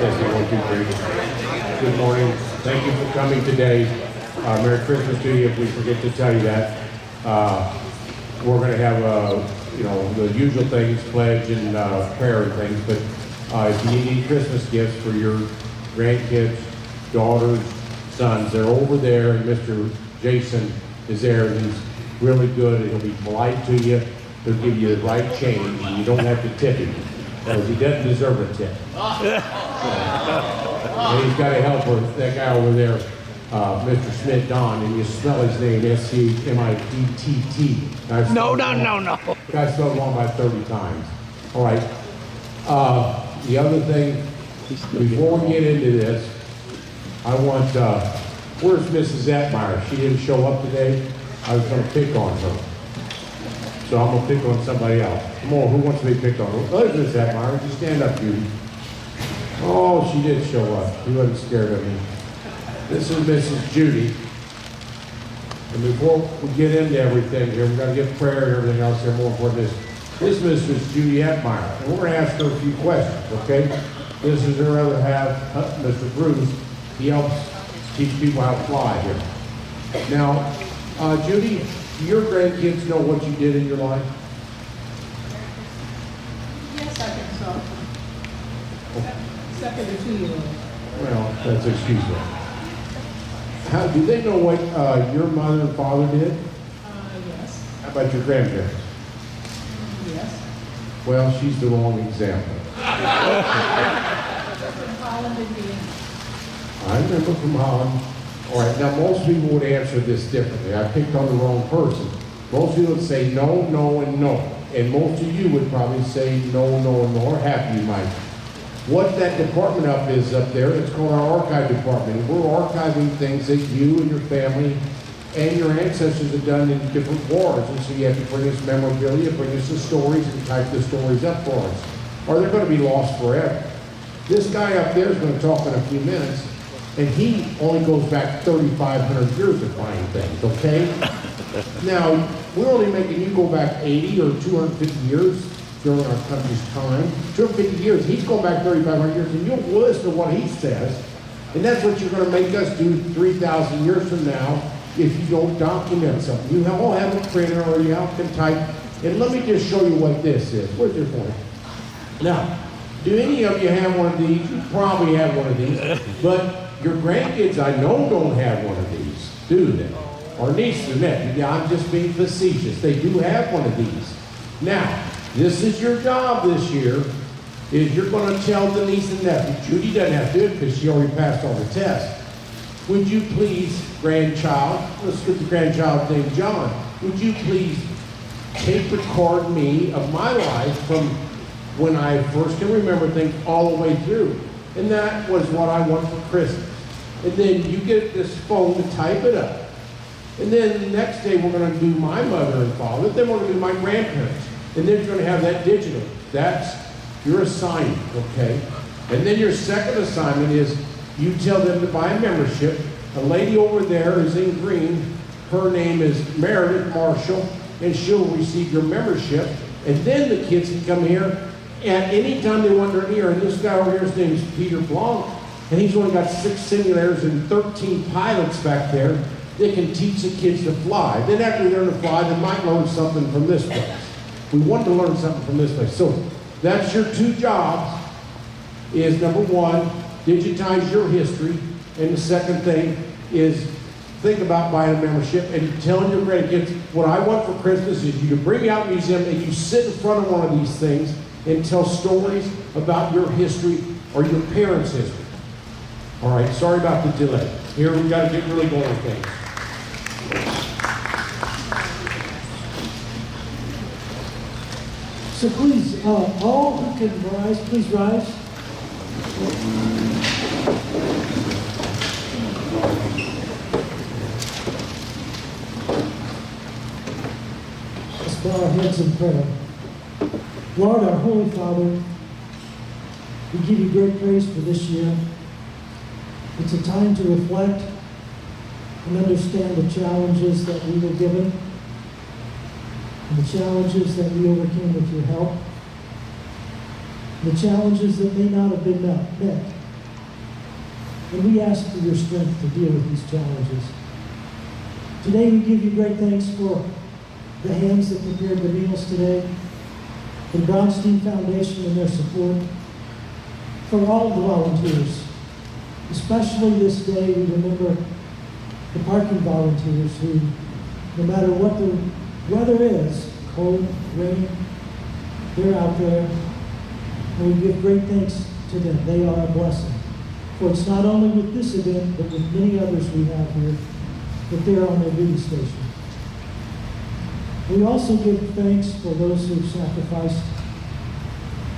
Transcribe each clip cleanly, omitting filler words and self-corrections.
Good morning. Thank you for coming today. Merry Christmas to you. If we forget to tell you that, we're going to have the usual things, pledge and prayer and things. But if you need any Christmas gifts for your grandkids, daughters, sons, they're over there. And Mr. Jason is there. And he's really good. He'll be polite to you. He'll give you the right change, and you don't have to tip him. Because he doesn't deserve a tip. And he's got a helper, that guy over there, Mr. Smith Don, and you smell his name, S-C-M-I-D-T-T. No. I spelled it wrong by 30 times. All right. The other thing, before we get into this, I want, where's Mrs. Atmeyer? She didn't show up today. I was going to pick on her. So I'm going to pick on somebody else. Come on, who wants to be picked on? There's Miss Atmeyer. Just stand up, Judy. Oh, she did show up. She wasn't scared of me. This is Mrs. Judy. And before we get into everything here, we've got to get prayer and everything else here. More important is, this is Mrs. Judy Atmeyer. And we're going to ask her a few questions, okay? This is her other half, Mr. Bruce. He helps teach people how to fly here. Now, Judy, do your grandkids know what you did in your life? Yes, I think so. Second or 2-year-old. Well, that's excusable. How do they know what your mother and father did? Yes. How about your grandparents? Yes. Well, she's the wrong example. From Holland, Indiana. I remember from Holland. All right, now most people would answer this differently. I picked on the wrong person. Most people would say no, no, and no. And most of you would probably say no, no, and no, or half you might. What that department up is up there, it's called our archive department. And we're archiving things that you and your family and your ancestors have done in different wars. And so you have to bring us memorabilia, bring us the stories, and type the stories up for us. Or they're going to be lost forever. This guy up there is going to talk in a few minutes. And he only goes back 3,500 years to find things, okay? Now, we're only making you go back 80 or 250 years during our country's time. 250 years, he's going back 3,500 years, and you'll listen to what he says. And that's what you're going to make us do 3,000 years from now if you don't document something. You all have a printer or you all can type. And let me just show you what this is. Where's your point? Now, do any of you have one of these? You probably have one of these. But your grandkids, I know, don't have one of these, do they? Or nieces and nephews. Yeah, I'm just being facetious. They do have one of these. Now, this is your job this year, is you're going to tell the niece and nephew. Judy doesn't have to do it because she already passed all the tests. Would you please, grandchild, let's get the grandchild named John, would you please tape record me of my life from when I first can remember things all the way through? And that was what I want for Christmas. And then you get this phone to type it up. And then the next day we're going to do my mother and father. Then we're going to do my grandparents. And then you're going to have that digital. That's your assignment, okay? And then your second assignment is you tell them to buy a membership. A lady over there is in green. Her name is Meredith Marshall, and she'll receive your membership. And then the kids can come here at any time they want their ear. And this guy over here, his name is Peter Blanc, and he's only got 6 simulators and 13 pilots back there that can teach the kids to fly. Then after they learn to fly, they might learn something from this place. We want to learn something from this place. So that's your 2 jobs, is number 1, digitize your history. And the second thing is think about buying a membership and telling your grandkids, what I want for Christmas is you to bring me out to the museum and you sit in front of one of these things and tell stories about your history or your parents' history. All right, sorry about the delay. Here we've got to get really going with things. So please, all who can rise, please rise. Let's bow our heads in prayer. Lord, our Holy Father, we give you great praise for this year. It's a time to reflect and understand the challenges that we were given and the challenges that we overcame with your help, the challenges that may not have been met, and we ask for your strength to deal with these challenges. Today we give you great thanks for the hands that prepared the meals today, for the Brownstein Foundation and their support, for all the volunteers. Especially this day, we remember the parking volunteers who, no matter what the weather is, cold, rain, they're out there, and we give great thanks to them. They are a blessing. For it's not only with this event, but with many others we have here, that they're on their duty station. We also give thanks for those who've sacrificed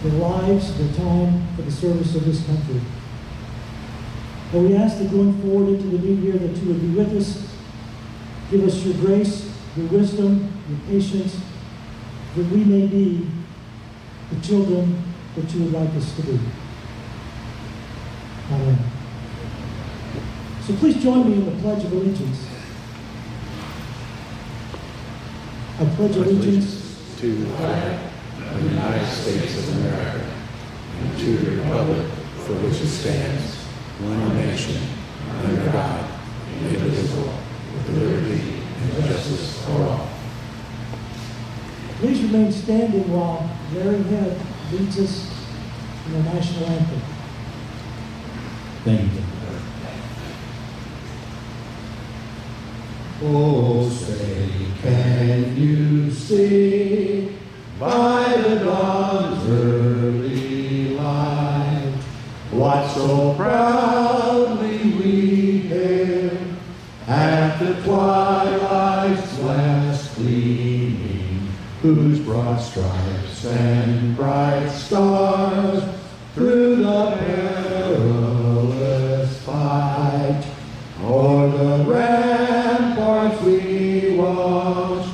their lives, their time for the service of this country. And we ask that going forward into the new year that you would be with us, give us your grace, your wisdom, your patience, that we may be the children that you would like us to be. Amen. So please join me in the Pledge of Allegiance. I pledge allegiance to the flag of the United States of America and to the republic for which it stands, one nation, under God, indivisible, with liberty and justice for all. Please remain standing while Larry Head leads us in the national anthem. Thank you. Oh, say, can you see by the dawn's early light what so proudly we hailed at the twilight's last gleaming, whose broad stripes and bright stars through the perilous fight o'er the ramparts we watched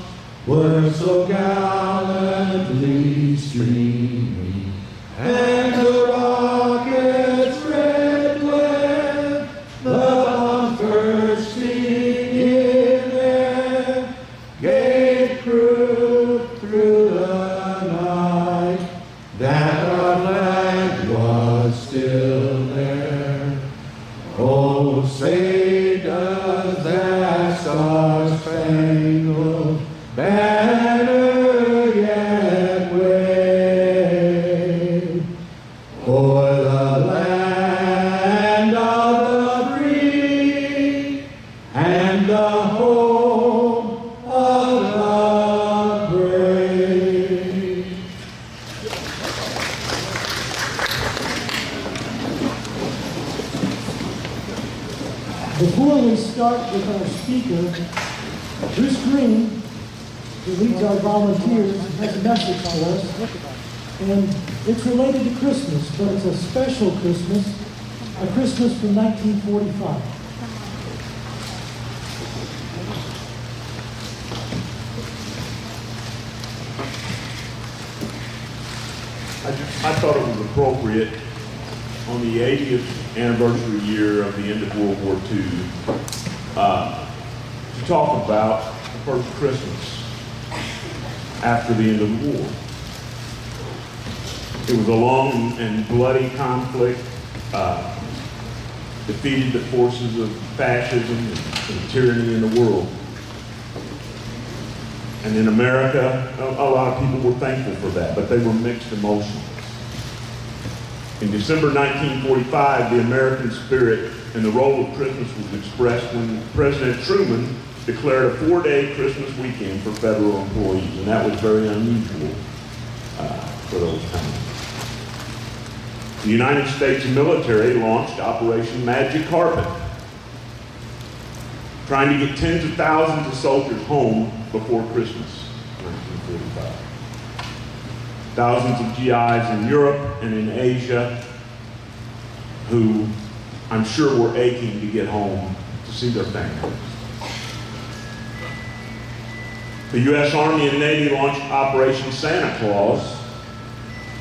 were so gallantly streaming, and the rockets red glare, the bunkers in air, gave proof through the night that our flag was still there. Oh, say does that star-spangled banner yet wave o'er the land of the free and the home of the brave? Before we start with our speaker, Bruce Green, who leads our volunteers, has a message for us. And it's related to Christmas, but it's a special Christmas, a Christmas from 1945. I thought it was appropriate on the 80th anniversary year of the end of World War II to talk about the first Christmas after the end of the war. It was a long and bloody conflict, defeated the forces of fascism and tyranny in the world. And in America, a lot of people were thankful for that, but they were mixed emotions. In December 1945, the American spirit and the role of Christmas was expressed when President Truman declared a 4-day Christmas weekend for federal employees, and that was very unusual for those times. The United States military launched Operation Magic Carpet, trying to get tens of thousands of soldiers home before Christmas, 1945. Thousands of GIs in Europe and in Asia who I'm sure were aching to get home to see their families. The U.S. Army and Navy launched Operation Santa Claus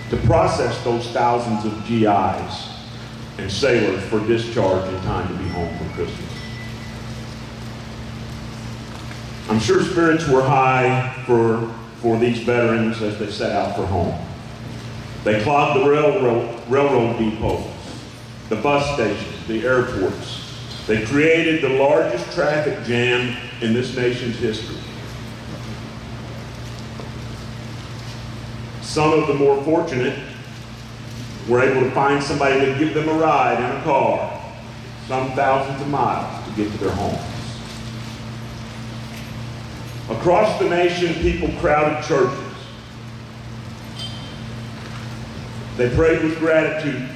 to process those thousands of GIs and sailors for discharge in time to be home for Christmas. I'm sure spirits were high for these veterans as they set out for home. They clogged the railroad depots the bus stations, the airports. They created the largest traffic jam in this nation's history. Some of the more fortunate were able to find somebody to give them a ride in a car, some thousands of miles to get to their homes. Across the nation, people crowded churches. They prayed with gratitude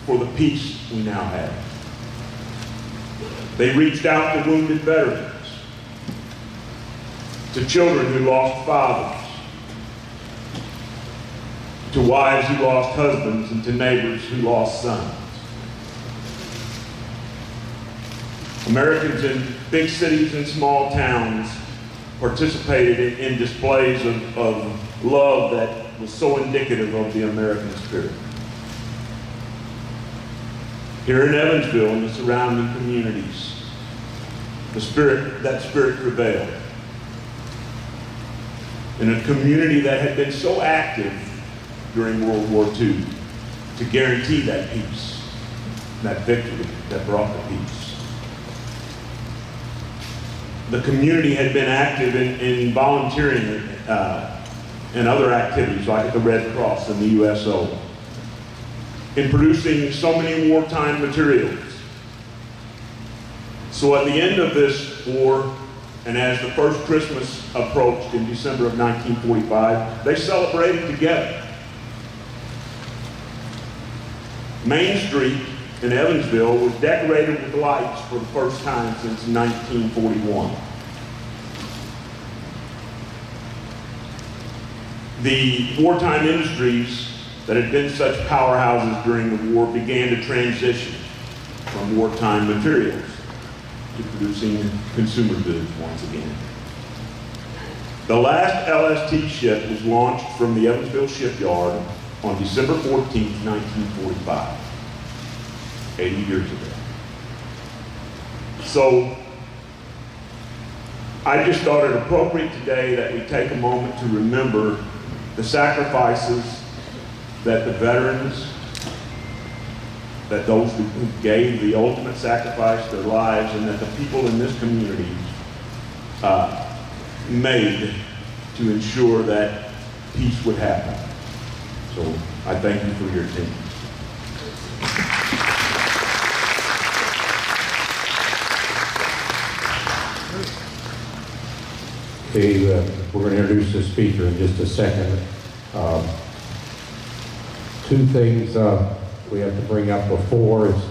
for the peace we now have. They reached out to wounded veterans, to children who lost fathers, to wives who lost husbands, and to neighbors who lost sons. Americans in big cities and small towns participated in displays of love that was so indicative of the American spirit. Here in Evansville and the surrounding communities, that spirit prevailed. In a community that had been so active during World War II to guarantee that peace, that victory that brought the peace. The community had been active in volunteering and other activities like the Red Cross and the USO, in producing so many wartime materials. So at the end of this war, and as the first Christmas approached in December of 1945, they celebrated together. Main Street in Evansville was decorated with lights for the first time since 1941. The wartime industries that had been such powerhouses during the war began to transition from wartime materials to producing consumer goods once again. The last LST ship was launched from the Evansville shipyard on December 14, 1945, 80 years ago. So I just thought it appropriate today that we take a moment to remember the sacrifices that the veterans, that those who gave the ultimate sacrifice, their lives, and that the people in this community made to ensure that peace would happen. So I thank you for your attention. Okay, we're going to introduce the speaker in just a second. Two things we have to bring up before is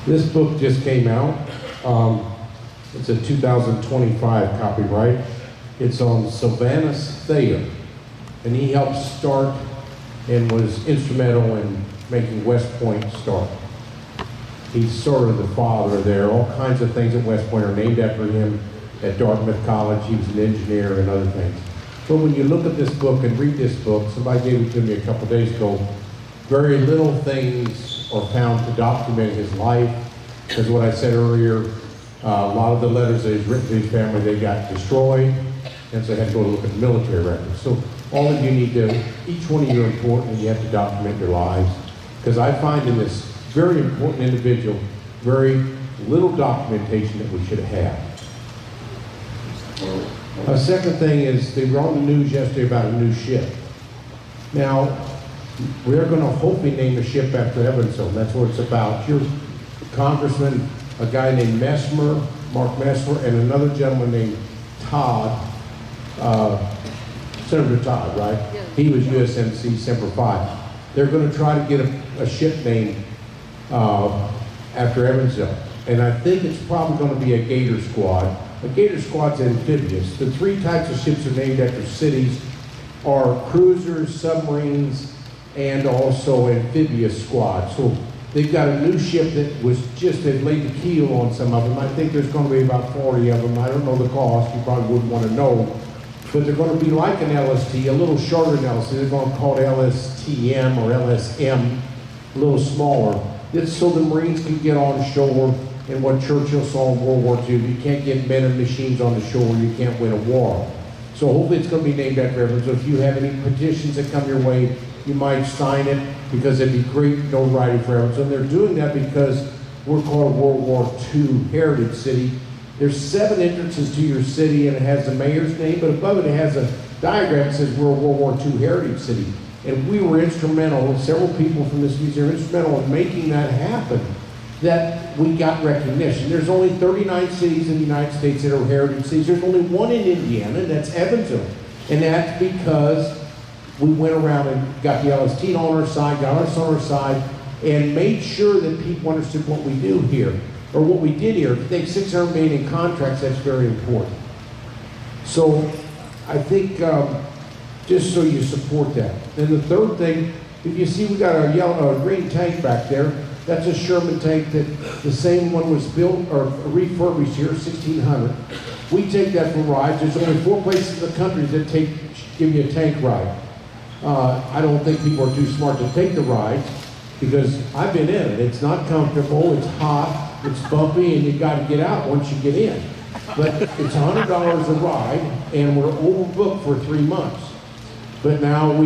this book just came out. It's a 2025 copyright. It's on Sylvanus Thayer, and he helped start and was instrumental in making West Point start. He's sort of the father there. All kinds of things at West Point are named after him. At Dartmouth College, he was an engineer and other things. But when you look at this book and read this book, somebody gave it to me a couple days ago, very little things are found to document his life. Because what I said earlier, a lot of the letters that he's written to his family, they got destroyed, and so I had to go look at the military records. So all of you need to, each one of you are important, and you have to document your lives. Because I find in this very important individual, very little documentation that we should have. A second thing is, they were on the news yesterday about a new ship. Now, we're going to hopefully name the ship after Evansville. That's what it's about. Your congressman, a guy named Messmer, Mark Messmer, and another gentleman named Todd, Senator Todd, right? Yeah. He was USMC Semper Fi. They're going to try to get a ship named after Evansville. And I think it's probably going to be a Gator Squad. A Gator Squad's amphibious. The three types of ships are named after cities are cruisers, submarines, and also amphibious squads. So they've got a new ship that was just, they've laid the keel on some of them. I think there's going to be about 40 of them. I don't know the cost. You probably wouldn't want to know. But they're going to be like an LST, a little shorter than LST. They're going to call it LSTM or LSM, a little smaller. It's so the Marines can get on shore. And what Churchill saw in World War II, you can't get men and machines on the shore, you can't win a war. So hopefully it's going to be named after Evansville. So if you have any petitions that come your way, you might sign it because it'd be great notoriety for Evansville. And they're doing that because we're called World War II Heritage City. There's 7 entrances to your city, and it has the mayor's name, but above it has a diagram that says we're a World War II Heritage City. And we were instrumental, several people from this museum were instrumental in making that happen, that we got recognition. There's only 39 cities in the United States that are heritage cities. There's only one in Indiana, and that's Evansville. And that's because we went around and got the LST on our side, got us on our side, and made sure that people understood what we do here, or what we did here. If they take $600 million in contracts, that's very important. So I think just so you support that. Then the third thing, if you see we got a green tank back there, that's a Sherman tank that the same one was built or refurbished here, 1600. We take that for rides. There's only 4 places in the country that give you a tank ride. I don't think people are too smart to take the ride because I've been in it. It's not comfortable, it's hot, it's bumpy, and you got to get out once you get in. But it's $100 a ride, and we're overbooked for 3 months. But now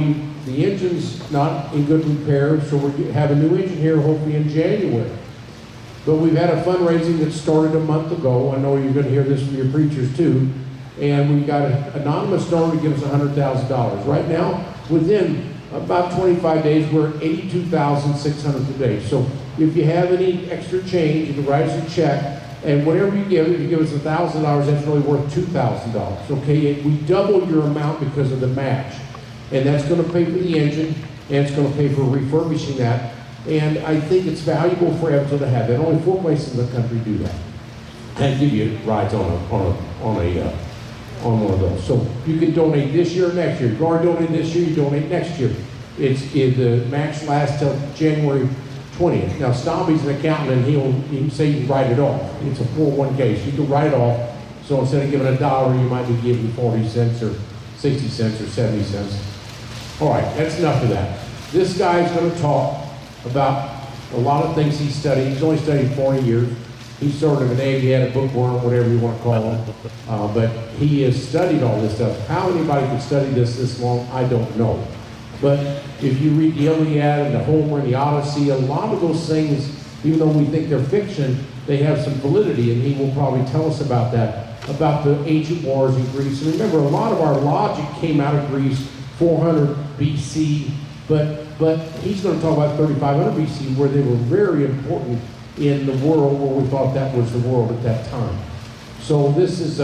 the engine's not in good repair, so we have a new engine here hopefully in January. But we've had a fundraising that started a month ago. I know you're going to hear this from your preachers too. And we got an anonymous donor to give us $100,000. Right now, within about 25 days, we're at $82,600 today. So if you have any extra change, you can write us a check. And whatever you give, if you give us $1,000, that's really worth $2,000. Okay, we double your amount because of the match. And that's going to pay for the engine, and it's going to pay for refurbishing that. And I think it's valuable for Evansville to have that. Only 4 places in the country do that. And give you rides on one of those. So you can donate this year or next year. If you already donated this year, you donate next year. The match lasts till January 20th. Now, Snobby's an accountant, and he can say you can write it off. It's a 401k, so you can write it off. So instead of giving $1, you might be giving 40 cents or 60 cents or 70 cents. All right, that's enough of that. This guy's going to talk about a lot of things he studied. He's only studied 40 years. He's sort of an egghead, a bookworm, whatever you want to call him. But he has studied all this stuff. How anybody could study this long, I don't know. But if you read the Iliad and the Homer and the Odyssey, a lot of those things, even though we think they're fiction, they have some validity, and he will probably tell us about that, about the ancient wars in Greece. And remember, a lot of our logic came out of Greece 400 BC, but he's going to talk about 3500 BC, where they were very important in the world, where we thought that was the world at that time. So this is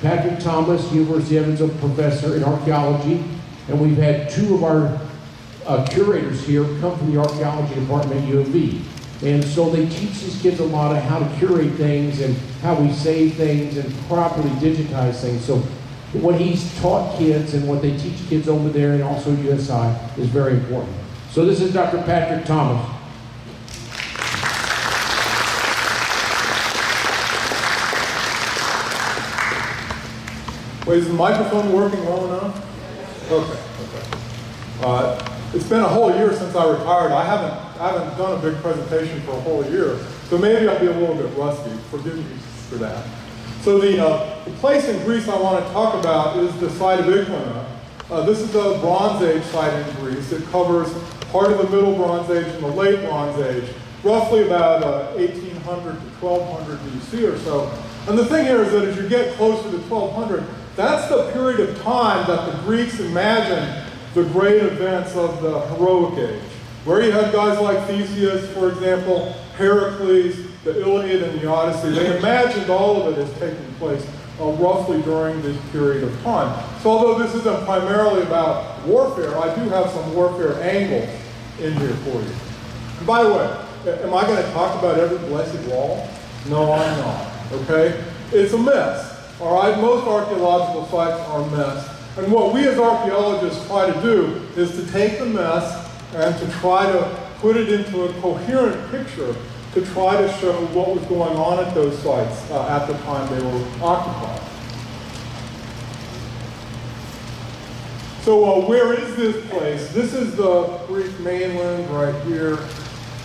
Patrick Thomas, University of Evansville professor in archaeology, and we've had 2 of our curators here come from the archaeology department at U of V. And so they teach these kids a lot of how to curate things and how we save things and properly digitize things. So what he's taught kids and what they teach kids over there and also USI is very important. So this is Dr. Patrick Thomas. Wait, is the microphone working well enough? Okay. It's been a whole year since I retired. I haven't done a big presentation for a whole year, so maybe I'll be a little bit rusty. Forgive me for that. So the place in Greece I want to talk about is the site of Iklaina. This is a Bronze Age site in Greece. It covers part of the Middle Bronze Age and the Late Bronze Age, roughly about 1800 to 1200 BC or so. And the thing here is that as you get closer to 1200, that's the period of time that the Greeks imagined the great events of the heroic age, where you had guys like Theseus, for example, Heracles, the Iliad and the Odyssey. They imagined all of it as taking place roughly during this period of time. So although this isn't primarily about warfare, I do have some warfare angles in here for you. And by the way, am I going to talk about every blessed wall? No, I'm not, okay? It's a mess. All right, most archaeological sites are a mess. And what we as archaeologists try to do is to take the mess and to try to put it into a coherent picture to try to show what was going on at those sites at the time they were occupied. So where is this place? This is the Greek mainland right here,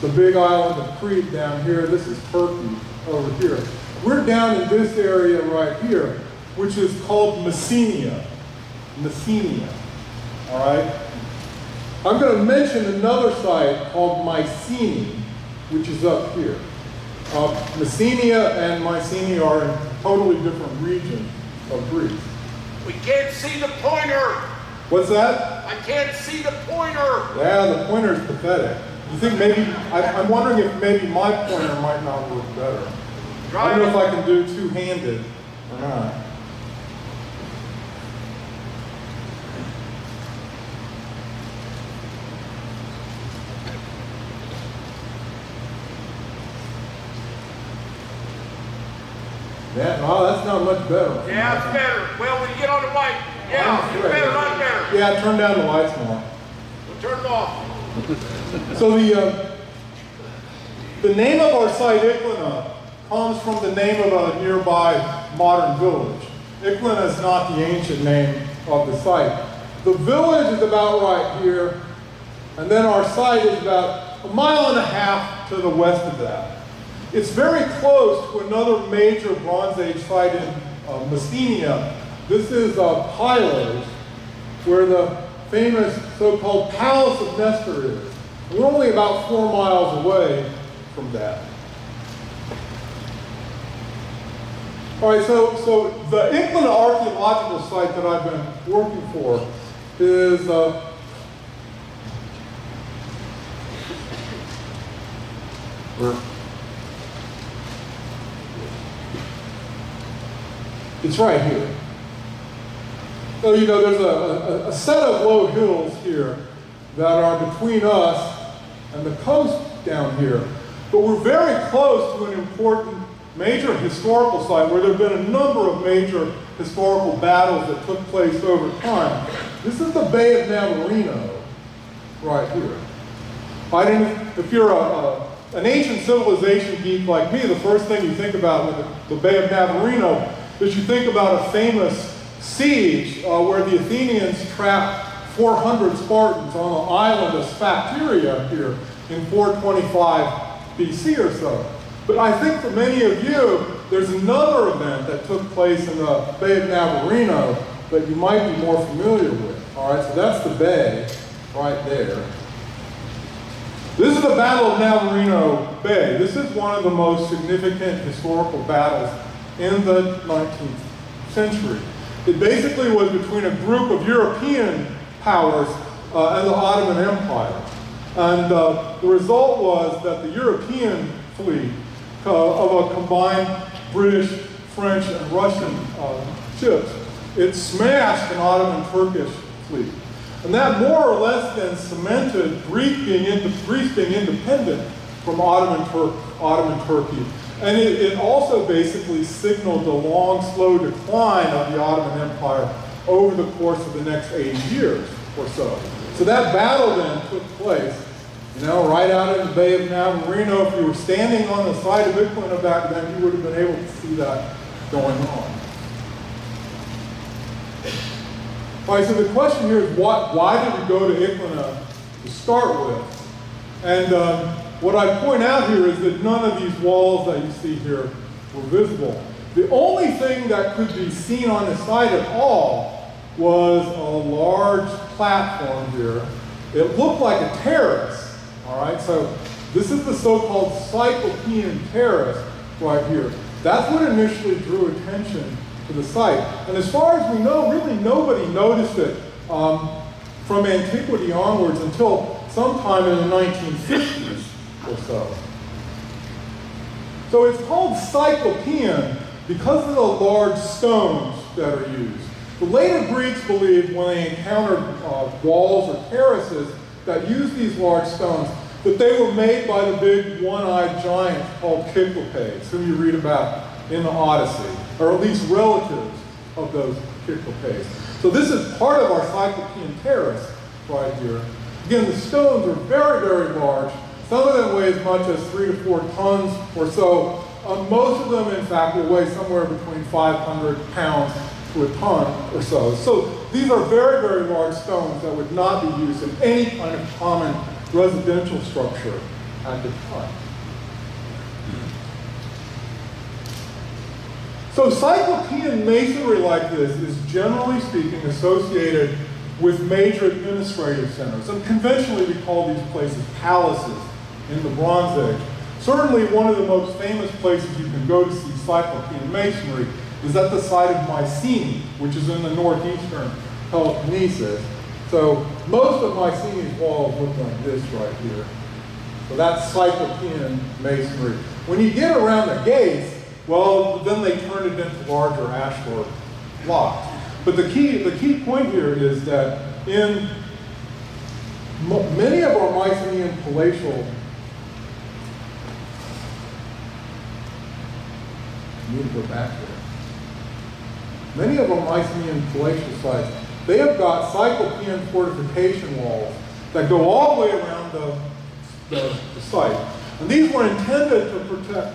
the big island of Crete down here. This is Turkey over here. We're down in this area right here, which is called Messenia. Messenia, all right? I'm going to mention another site called Mycenae, which is up here. Messenia and Mycenae are in totally different regions of Greece. We can't see the pointer. What's that? I can't see the pointer. Yeah, the pointer is pathetic. You think maybe, I'm wondering if maybe my pointer might not work better. I don't know if I can do two-handed or not. Yeah, no, that's not much better. Yeah, it's better. Well, when you get on the white, yeah, it's better, not better. Yeah, turn down the lights more. We'll turn it off. So the name of our site, Iklaina, comes from the name of a nearby modern village. Iklaina is not the ancient name of the site. The village is about right here, and then our site is about 1.5 miles to the west of that. It's very close to another major Bronze Age site in Messenia. This is Pylos, where the famous so-called Palace of Nestor is. We're only about 4 miles away from that. All right, so the Iklaina archaeological site that I've been working for is it's right here. So, you know, there's a set of low hills here that are between us and the coast down here. But we're very close to an important major historical site where there have been a number of major historical battles that took place over time. This is the Bay of Navarino right here. If you're an ancient civilization geek like me, the first thing you think about with the Bay of Navarino is you think about a famous siege where the Athenians trapped 400 Spartans on the island of Sphacteria here in 425 BC or so. But I think for many of you, there's another event that took place in the Bay of Navarino that you might be more familiar with. All right, so that's the bay right there. This is the Battle of Navarino Bay. This is one of the most significant historical battles in the 19th century. It basically was between a group of European powers and the Ottoman Empire. And the result was that the European fleet of a combined British, French, and Russian ships, it smashed an Ottoman-Turkish fleet. And that more or less then cemented Greece being independent from Ottoman Turkey. And it also basically signaled the long, slow decline of the Ottoman Empire over the course of the next 80 years or so. So that battle then took place, you know, right out in the Bay of Navarino. If you were standing on the side of Iklaina back then, you would have been able to see that going on. All right, so the question here is why did we go to Iklaina to start with? And what I point out here is that none of these walls that you see here were visible. The only thing that could be seen on the site at all was a large platform here. It looked like a terrace, all right? So this is the so-called Cyclopean terrace right here. That's what initially drew attention to the site. And as far as we know, really nobody noticed it from antiquity onwards until sometime in the 1950s or so. So it's called Cyclopean because of the large stones that are used. The later Greeks believed when they encountered walls or terraces that used these large stones that they were made by the big one-eyed giant called Cyclopes, whom you read about in the Odyssey, or at least relatives of those Cyclopes. So this is part of our Cyclopean terrace right here. Again, the stones are very, very large. Some of them weigh as much as 3 to 4 tons or so. Most of them, in fact, will weigh somewhere between 500 pounds to a ton or so. So these are very, very large stones that would not be used in any kind of common residential structure at the time. So Cyclopean masonry like this is generally speaking associated with major administrative centers. And conventionally we call these places palaces in the Bronze Age. Certainly one of the most famous places you can go to see Cyclopean masonry is at the site of Mycenae, which is in the northeastern Peloponnesus. So most of Mycenae's walls look like this right here. So that's Cyclopean masonry. When you get around the gates, well, then they turned it into larger ashlar blocks. But the key point here is that in many of our Mycenaean palatial, I need to go back there. Many of our Mycenaean palatial sites, they have got Cyclopean fortification walls that go all the way around the site. And these were intended to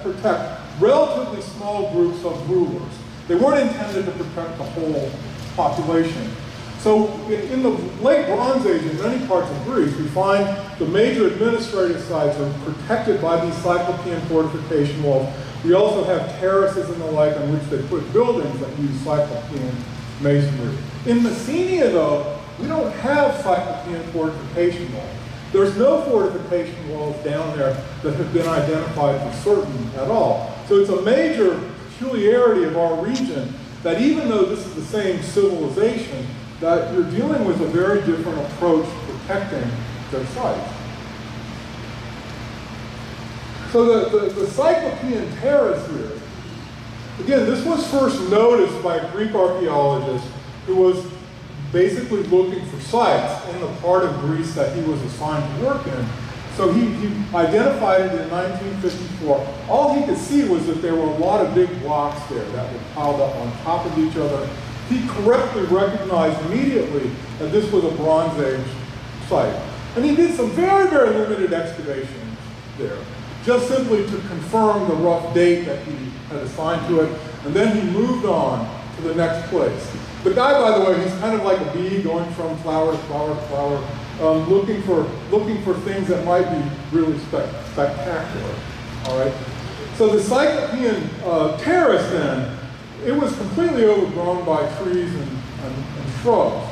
protect relatively small groups of rulers. They weren't intended to protect the whole population. So in the late Bronze Age, in many parts of Greece, we find the major administrative sites are protected by these Cyclopean fortification walls. We also have terraces and the like on which they put buildings that use Cyclopean masonry. In Messenia, though, we don't have Cyclopean fortification walls. There's no fortification walls down there that have been identified for certain at all. So it's a major peculiarity of our region that even though this is the same civilization, that you're dealing with a very different approach to protecting their sites. So the Cyclopean terrace here, again, this was first noticed by a Greek archaeologist who was basically looking for sites in the part of Greece that he was assigned to work in. So he identified it in 1954. All he could see was that there were a lot of big blocks there that were piled up on top of each other. He correctly recognized immediately that this was a Bronze Age site. And he did some very, very limited excavations there, just simply to confirm the rough date that he had assigned to it. And then he moved on to the next place. The guy, by the way, he's kind of like a bee going from flower to flower to flower, looking for things that might be really spectacular. All right. So the Cyclopean terrace, then, it was completely overgrown by trees and shrubs.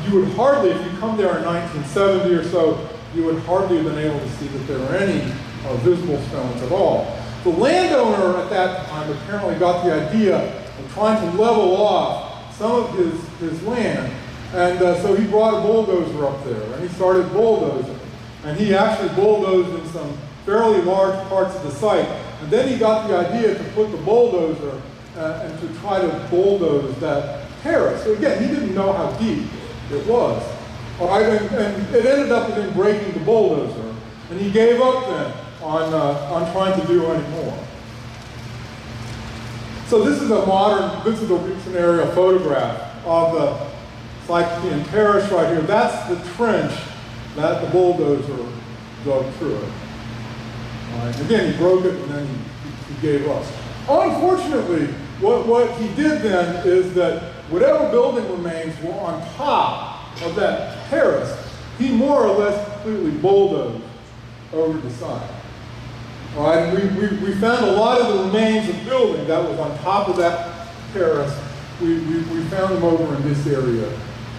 You would hardly, if you come there in 1970 or so, you would hardly have been able to see that there were any visible stones at all. The landowner at that time apparently got the idea of trying to level off some of his land. And so he brought a bulldozer up there, and he started bulldozing. And he actually bulldozed in some fairly large parts of the site. And then he got the idea to put the bulldozer and to try to bulldoze that terrace. So again, he didn't know how deep it was. All right, and it ended up with him breaking the bulldozer. And he gave up then on trying to do any more. So this is a recent aerial photograph of the Cyclopean terrace right here. That's the trench that the bulldozer dug through it. All right. Again, he broke it and then he gave up. Unfortunately, what he did then is that whatever building remains were on top of that terrace, he more or less completely bulldozed over the side. All right, and we found a lot of the remains of building that was on top of that terrace. We found them over in this area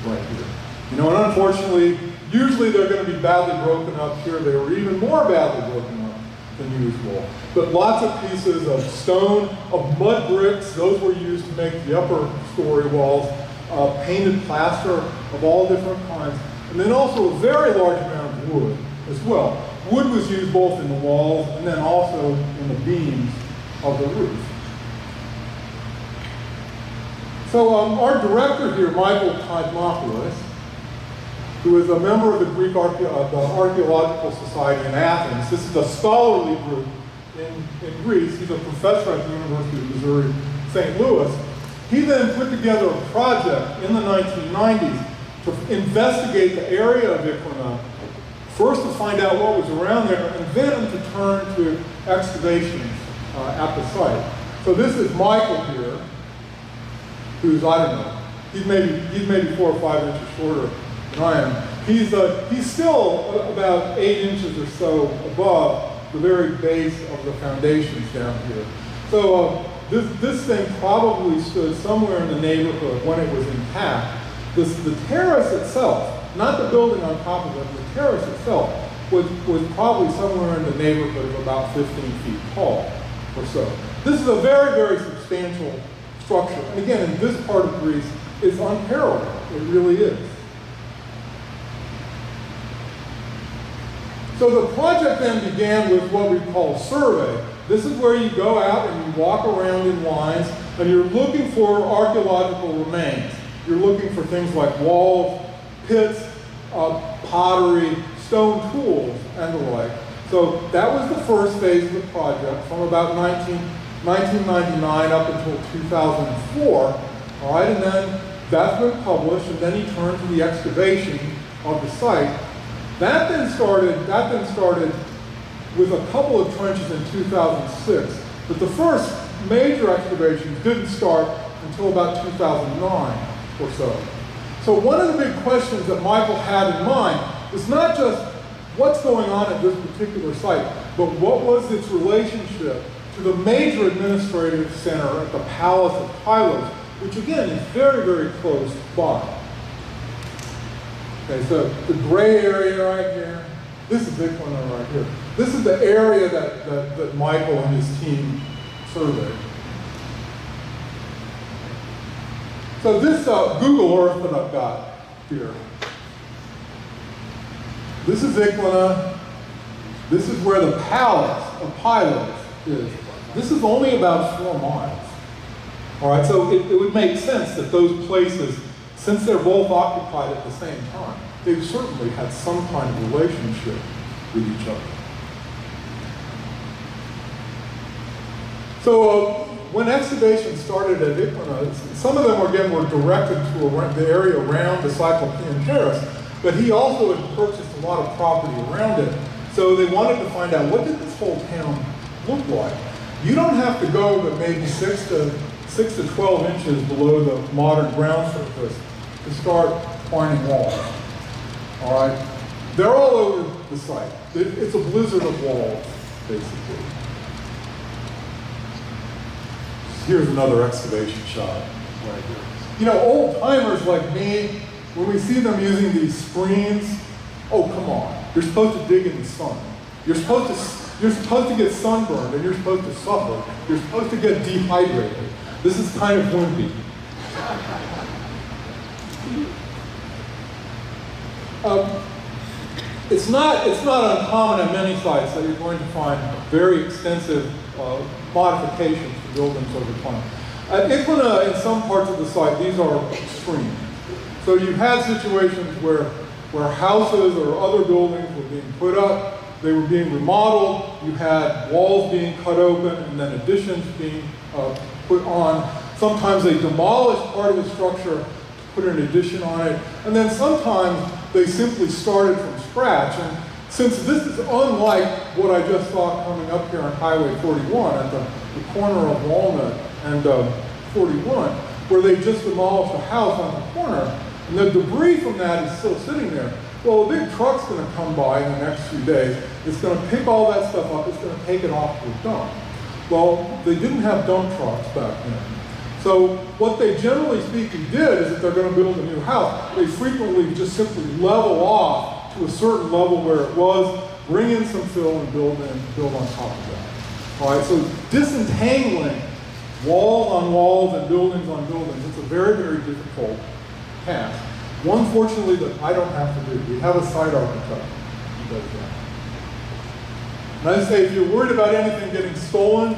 right here. You know, and unfortunately, usually they're going to be badly broken up. Here they were even more badly broken up than usual. But lots of pieces of stone, of mud bricks, those were used to make the upper story walls, painted plaster of all different kinds, and then also a very large amount of wood as well. Wood was used both in the walls and then also in the beams of the roof. So our director here, Michael Kosmopoulos, who is a member of the Greek Archaeological Society in Athens. This is a scholarly group in Greece. He's a professor at the University of Missouri, St. Louis. He then put together a project in the 1990s to investigate the area of Iklaina, first to find out what was around there, and then to turn to excavations at the site. So this is Michael here, who's, I don't know, he's maybe 4 or 5 inches shorter than I am. He's still about 8 inches or so above the very base of the foundations down here. So this thing probably stood somewhere in the neighborhood when it was intact The terrace itself, not the building on top of it, the terrace itself was probably somewhere in the neighborhood of about 15 feet tall or so. This is a very, very substantial structure. And again, in this part of Greece, it's unparalleled. It really is. So the project then began with what we call a survey. This is where you go out and you walk around in lines and you're looking for archaeological remains. You're looking for things like walls, pits, pottery, stone tools, and the like. So that was the first phase of the project from about 1999 up until 2004. All right, and then that's been published, and then he turned to the excavation of the site. That then started with a couple of trenches in 2006, but the first major excavations didn't start until about 2009 or so. So one of the big questions that Michael had in mind was not just what's going on at this particular site, but what was its relationship to the major administrative center at the Palace of Pylos, which again is very, very close by. Okay, so the gray area right here, this is Iklaina right here. This is the area that Michael and his team surveyed. So this Google Earth that I've got here, this is Iklaina. This is where the Palace of Pylos is. This is only about 4 miles. All right, so it would make sense that those places, since they're both occupied at the same time, they've certainly had some kind of relationship with each other. So when excavations started at Iklaina, some of them again were directed to the area around the Cyclopean Terrace, but he also had purchased a lot of property around it. So they wanted to find out, what did this whole town look like? You don't have to go but maybe 6 to 12 inches below the modern ground surface to start finding walls. All right? They're all over the site. It's a blizzard of walls, basically. Here's another excavation shot right here. You know, old timers like me, when we see them using these screens, oh, come on. You're supposed to dig in the sun. You're supposed to get sunburned, and you're supposed to suffer. You're supposed to get dehydrated. This is kind of wimpy. It's not uncommon at many sites that you're going to find very extensive modifications to buildings over time. At Iklaina, in some parts of the site, these are extreme. So you had situations where houses or other buildings were being put up, they were being remodeled, you had walls being cut open, and then additions being put on. Sometimes they demolished part of the structure to put an addition on it, and then sometimes they simply started from scratch. And since this is unlike what I just saw coming up here on Highway 41 at the corner of Walnut and 41, where they just demolished a house on the corner, and the debris from that is still sitting there. Well, a big truck's going to come by in the next few days. It's going to pick all that stuff up. It's going to take it off to a dump. Well, they didn't have dump trucks back then. So what they generally speaking did is, if they're going to build a new house, they frequently just simply level off to a certain level where it was, bring in some fill and build on top of that. All right, so disentangling walls on walls and buildings on buildings, it's a very, very difficult task. One, fortunately, that I don't have to do. We have a site architect who does that. And I say, if you're worried about anything getting stolen,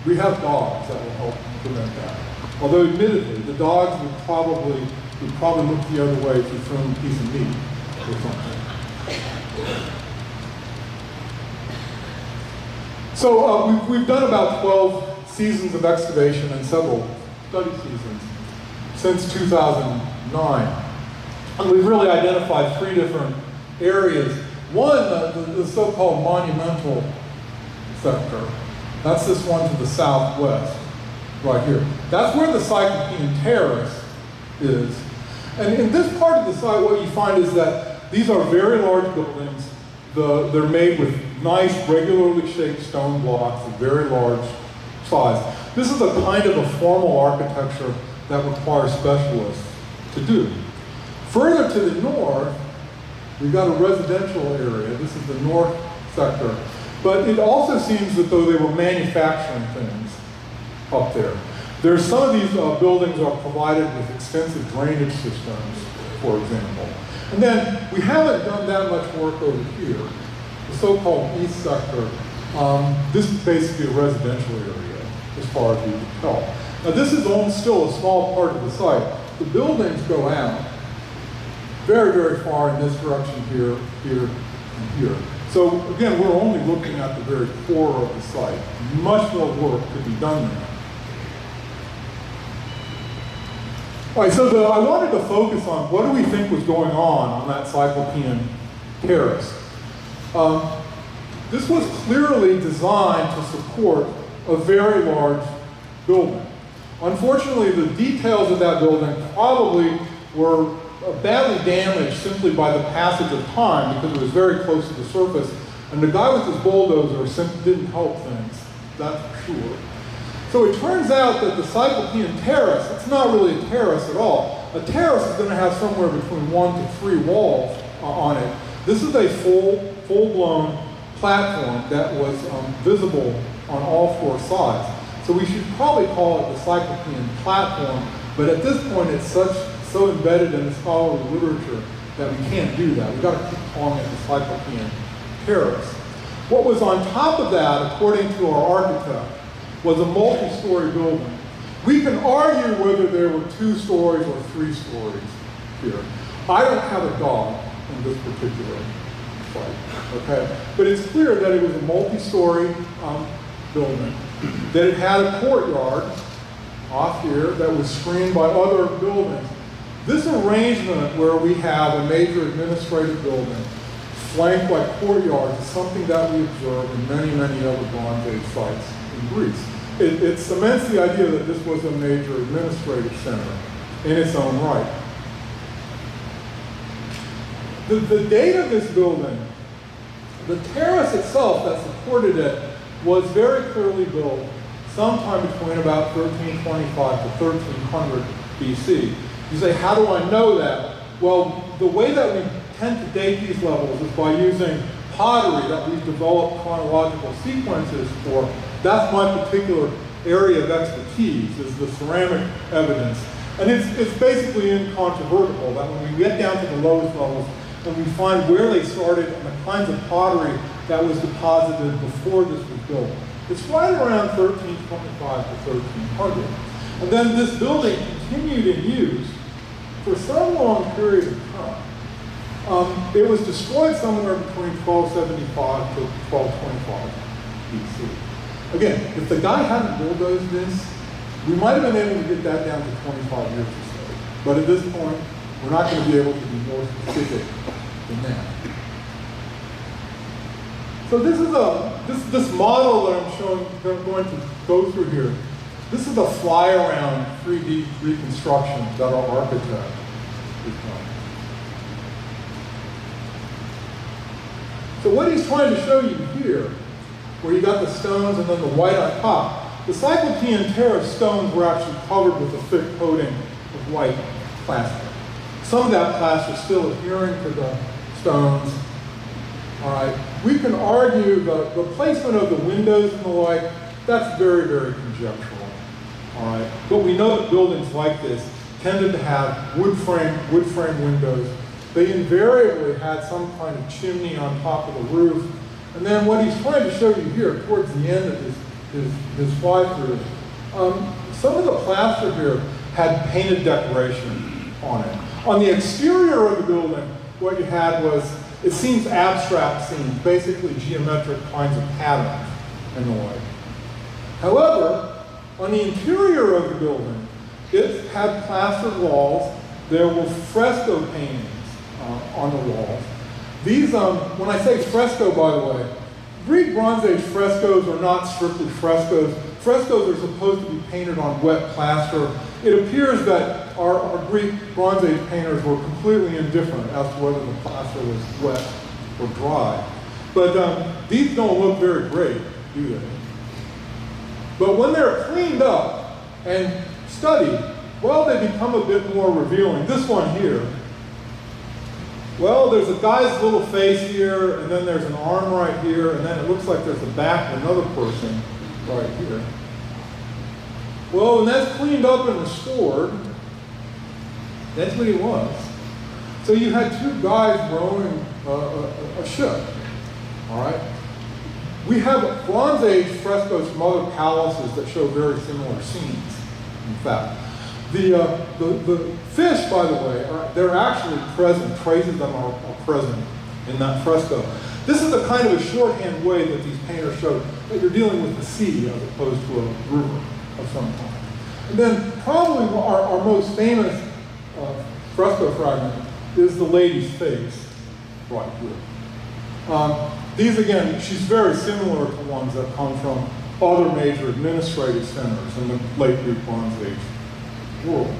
we have dogs that will help prevent that. Although, admittedly, the dogs would probably look the other way if you threw them a piece of meat or something. So we've done about 12 seasons of excavation and several study seasons since 2009. And we've really identified 3 different areas. One, the so-called monumental sector. That's this one to the southwest, right here. That's where the Cyclopean Terrace is. And in this part of the site, what you find is that these are very large buildings. They're made with nice, regularly shaped stone blocks of very large size. This is a kind of a formal architecture that requires specialists to do. Further to the north, we've got a residential area. This is the north sector. But it also seems that though they were manufacturing things up there. There's some of these buildings are provided with extensive drainage systems, for example. And then we haven't done that much work over here, the so-called east sector. This is basically a residential area, as far as we can tell. Now this is still a small part of the site. The buildings go out very, very far in this direction here, here, and here. So again, we're only looking at the very core of the site. Much more work could be done there. All right, so I wanted to focus on what do we think was going on that Cyclopean terrace. This was clearly designed to support a very large building. Unfortunately, the details of that building probably were badly damaged simply by the passage of time because it was very close to the surface. And the guy with his bulldozer simply didn't help things, that's for sure. So it turns out that the Cyclopean terrace, it's not really a terrace at all. A terrace is going to have somewhere between 1 to 3 walls on it. This is a full-blown platform that was visible on all 4 sides. So we should probably call it the Cyclopean platform, but at this point it's so embedded in the scholarly literature that we can't do that. We've got to keep calling it the Cyclopean terrace. What was on top of that, according to our architect, was a multi-story building. We can argue whether there were 2 stories or 3 stories here. I don't have a dog in this particular site, okay? But it's clear that it was a multi-story building, that it had a courtyard off here that was screened by other buildings. This arrangement where we have a major administrative building flanked by courtyards is something that we observe in many, many other Bronze Age sites in Greece. It cements the idea that this was a major administrative center in its own right. The date of this building, the terrace itself that supported it was very clearly built sometime between about 1325 to 1300 BC. You say, how do I know that? Well, the way that we tend to date these levels is by using pottery that we've developed chronological sequences for. That's my particular area of expertise, is the ceramic evidence. And it's basically incontrovertible that when we get down to the lowest levels and we find where they started and the kinds of pottery that was deposited before this was built, it's right around 1325 to 1300. And then this building continued in use for some long period of time. It was destroyed somewhere between 1275 to 1225 BC. Again, if the guy hadn't bulldozed this, we might have been able to get that down to 25 years or so. But at this point, we're not going to be able to be more specific than that. So this model that I'm going to go through here. This is a fly-around 3D reconstruction that our architect has done. So what he's trying to show you here, where you got the stones and then the white on top, the Cyclopean terrace stones were actually covered with a thick coating of white plaster. Some of that plaster still adhering to the stones. All right. We can argue the placement of the windows and the like, that's very, very conjectural. All right. But we know that buildings like this tended to have wood frame windows. They invariably had some kind of chimney on top of the roof. And then what he's trying to show you here, towards the end of his fly-through, some of the plaster here had painted decoration on it. On the exterior of the building, what you had was, it seems abstract scenes, basically geometric kinds of patterns and the like. However, on the interior of the building, it had plastered walls. There were fresco paintings on the walls. These, when I say fresco, by the way, Greek Bronze Age frescoes are not strictly frescoes. Frescoes are supposed to be painted on wet plaster. It appears that our Greek Bronze Age painters were completely indifferent as to whether the plaster was wet or dry. But these don't look very great, do they? But when they're cleaned up and studied, well, they become a bit more revealing. This one here Well, there's a guy's little face here, and then there's an arm right here, and then it looks like there's the back of another person right here. Well, when that's cleaned up and restored, that's what it was. So you had two guys rowing a ship, all right? We have Bronze Age frescoes from other palaces that show very similar scenes, in fact. The fish, by the way, they're actually present, traces of them are present in that fresco. This is a kind of a shorthand way that these painters showed that you're dealing with the sea as opposed to a river of some kind. And then probably our most famous fresco fragment is the lady's face right here. These, again, she's very similar to ones that come from other major administrative centers in the late Greek Bronze Age world.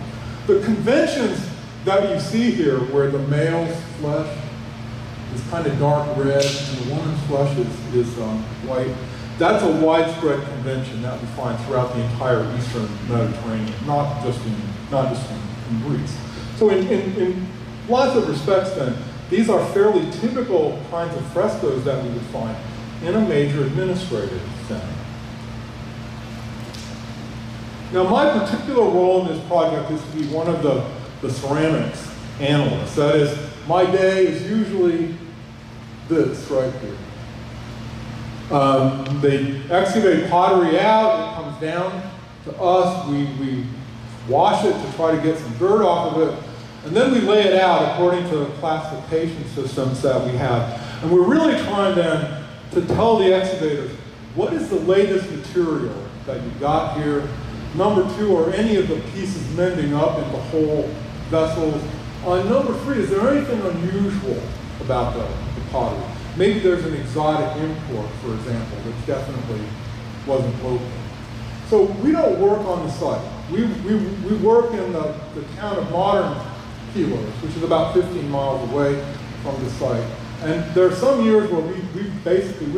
The conventions that you see here, where the male's flesh is kind of dark red and the woman's flesh is white, that's a widespread convention that we find throughout the entire Eastern Mediterranean, not just in Greece. So in lots of respects then, these are fairly typical kinds of frescoes that we would find in a major administrative center. Now, my particular role in this project is to be one of the ceramics analysts. That is, my day is usually this right here. They excavate pottery out, it comes down to us, we wash it to try to get some dirt off of it, and then we lay it out according to the classification systems that we have. And we're really trying then to tell the excavators, what is the latest material that you got here? Number two, are any of the pieces mending up into whole vessels? Number three, is there anything unusual about the pottery? Maybe there's an exotic import, for example, which definitely wasn't local. So we don't work on the site. We work in the town of Modern Pylos, which is about 15 miles away from the site. And there are some years where we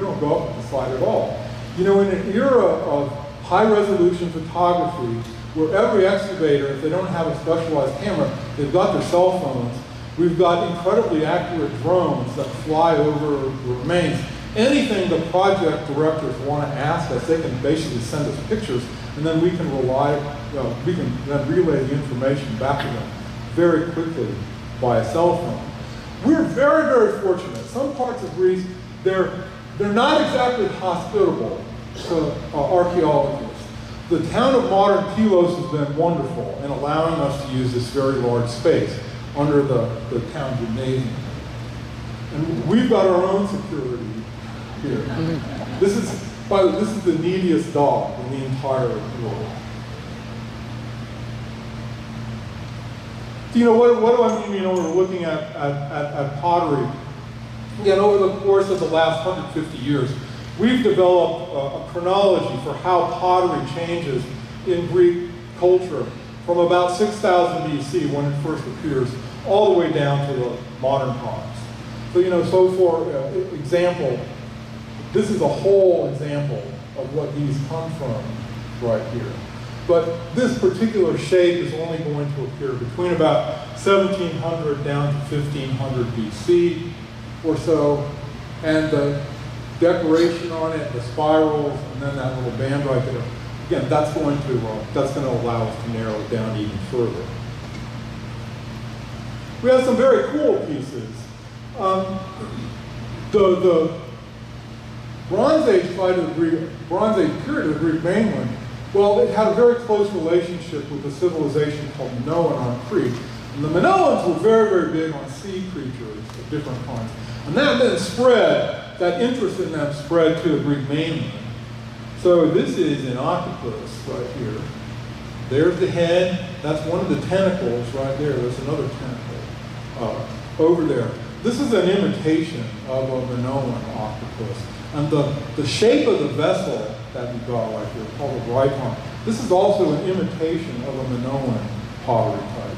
don't go up to the site at all. You know, in an era of high-resolution photography, where every excavator, if they don't have a specialized camera, they've got their cell phones. We've got incredibly accurate drones that fly over the remains. Anything the project directors want to ask us, they can basically send us pictures, and then we can we can then relay the information back to them very quickly by a cell phone. We're very, very fortunate. Some parts of Greece, they're not exactly hospitable to archaeologists. The town of Modern Pylos has been wonderful in allowing us to use this very large space under the town gymnasium. And we've got our own security here. This is the neediest dog in the entire world. So, you know, what do I mean, you know, we're looking at pottery? Again, over the course of the last 150 years, we've developed a chronology for how pottery changes in Greek culture from about 6000 BC, when it first appears, all the way down to the modern times. So, you know, so for example, this is a whole example of what these come from right here. But this particular shape is only going to appear between about 1700 down to 1500 BC or so. And the decoration on it, the spirals, and then that little band right there, again, that's going to allow us to narrow it down even further. We have some very cool pieces. The Bronze Age Bronze Age period of the Greek mainland, well, it had a very close relationship with a civilization called Minoan on Crete. And the Minoans were very, very big on sea creatures of different kinds. And that then spread, that interest in them spread to the Greek mainland. So this is an octopus right here. There's the head. That's one of the tentacles right there. There's another tentacle over there. This is an imitation of a Minoan octopus. And the shape of the vessel that we got right here, called a Wartime, this is also an imitation of a Minoan pottery type.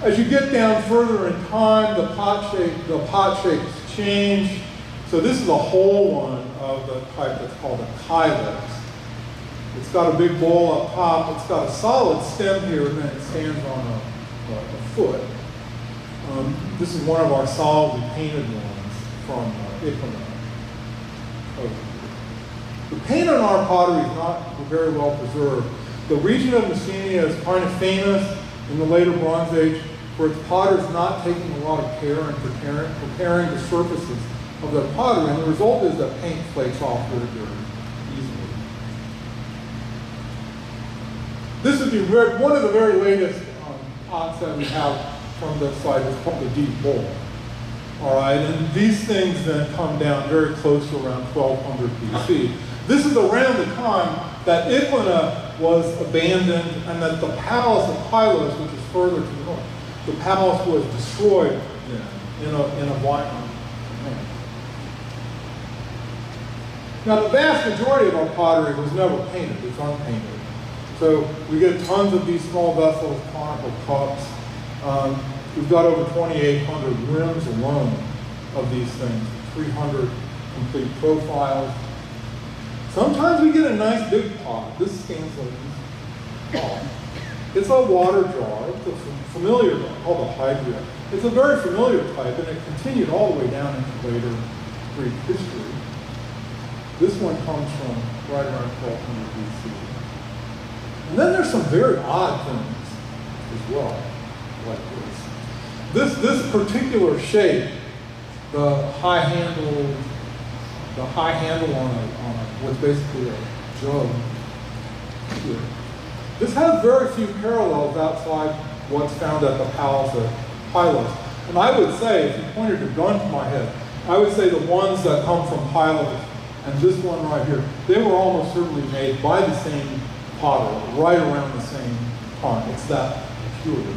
As you get down further in time, the pot shapes change. So this is a whole one of the type that's called a kylex. It's got a big bowl up top. It's got a solid stem here, and then it stands a foot. This is one of our solidly painted ones from Iklaina. The paint on our pottery is not very well preserved. The region of Messenia is kind of famous in the later Bronze Age for its potters not taking a lot of care in preparing the surfaces of their pottery, and the result is that paint flakes off very, very easily. This is one of the very latest pots that we have from this site. It's called the deep bowl. All right, and these things then come down very close to around 1200 BC. This is around the time that Iklaina was abandoned and that the palace of Pylos, which is further to the north, the palace was destroyed in a violent manner. Now, the vast majority of our pottery was never painted. It's unpainted. So we get tons of these small vessels, conical cups. We've got over 2,800 rims alone of these things, 300 complete profiles. Sometimes we get a nice big pot. This stands like this. Oh. It's a water jar. It's a familiar, called a hydria. It's a very familiar type, and it continued all the way down into later Greek history. This one comes from right around 1200 BC. And then there's some very odd things as well, like this. This particular shape, the high handle on what's basically a jug here. This has very few parallels outside what's found at the palace at Pylos. And I would say, if you pointed a gun to my head, I would say the ones that come from Pylos and this one right here, they were almost certainly made by the same potter, right around the same time. It's that peculiar.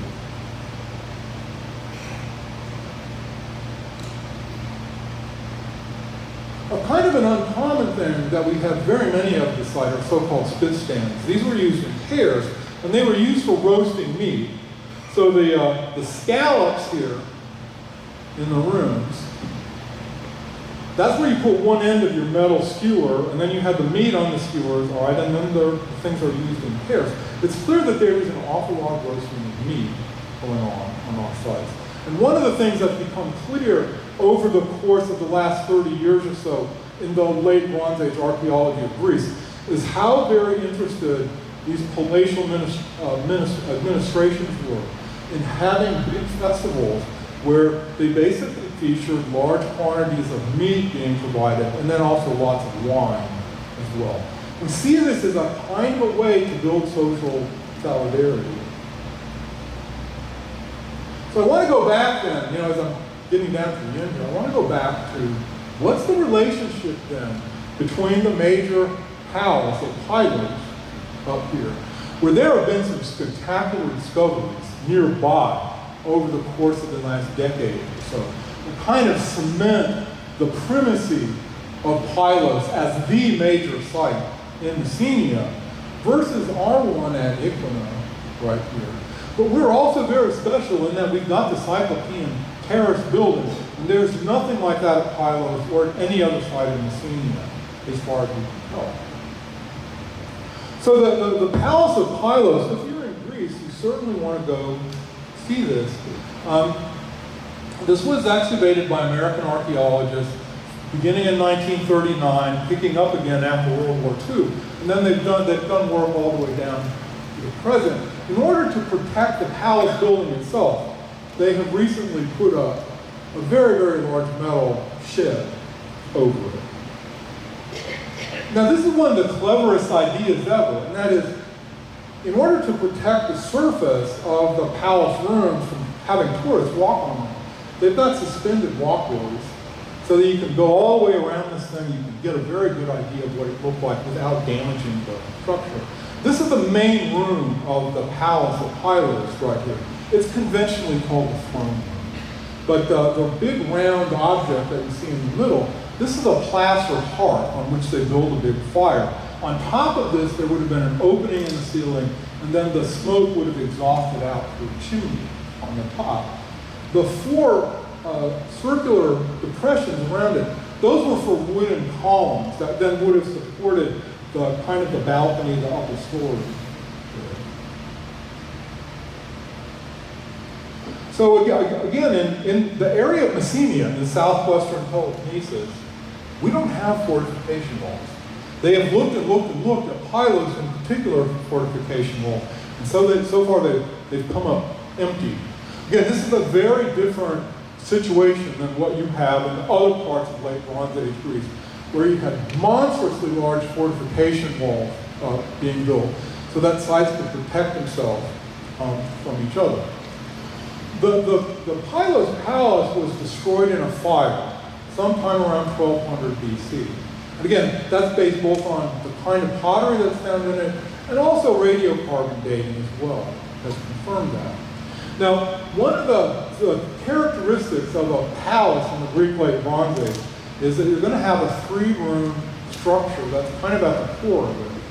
A kind of an uncommon thing that we have very many of this site are so-called spit stands. These were used in pairs, and they were used for roasting meat. So the scallops here in the rooms, that's where you put one end of your metal skewer, and then you have the meat on the skewers, all right, and then the things are used in pairs. It's clear that there is an awful lot of roasting of meat going on our sites. And one of the things that's become clear over the course of the last 30 years or so in the late Bronze Age archaeology of Greece is how very interested these palatial administrations were in having big festivals where they basically featured large quantities of meat being provided and then also lots of wine as well. We see this as a kind of a way to build social solidarity. So I want to go back then, as I'm getting down to the end here, I want to go back to what's the relationship then between the major palace of Pylos up here, where there have been some spectacular discoveries nearby over the course of the last decade or so, to kind of cement the primacy of Pylos as the major site in Messenia versus our one at Iklaina right here. But we're also very special in that we've got the Cyclopean terrace buildings, and there's nothing like that at Pylos or at any other site in Messenia, as far as we can tell. So the Palace of Pylos, if you're in Greece, you certainly want to go see this. This was excavated by American archaeologists beginning in 1939, picking up again after World War II, and then they've done work all the way down to the present. In order to protect the palace building itself, they have recently put up a very, very large metal shed over it. Now, this is one of the cleverest ideas ever, and that is, in order to protect the surface of the palace rooms from having tourists walk on them, they've got suspended walkways so that you can go all the way around this thing. You can get a very good idea of what it looked like without damaging the structure. This is the main room of the Palace of Pylos right here. It's conventionally called the throne room. But the big round object that you see in the middle, this is a plaster hearth on which they build a big fire. On top of this, there would have been an opening in the ceiling, and then the smoke would have exhausted out through a chimney on the top. The four circular depressions around it, those were for wooden columns that then would have supported the kind of the balcony, the upper story. So again, in the area of Messenia, in the southwestern Peloponnesus, we don't have fortification walls. They have looked and looked and looked at Pylos in particular fortification walls, and so far they've come up empty. Again, this is a very different situation than what you have in other parts of late Bronze Age Greece, where you had monstrously large fortification walls being built, so that sites could protect themselves from each other. The Pylos Palace was destroyed in a fire sometime around 1200 BC. And again, that's based both on the kind of pottery that's found in it, and also radiocarbon dating as well has confirmed that. Now, one of the characteristics of a palace in the Greek Late Bronze Age is that you're going to have a 3-room structure that's kind of at the core of it.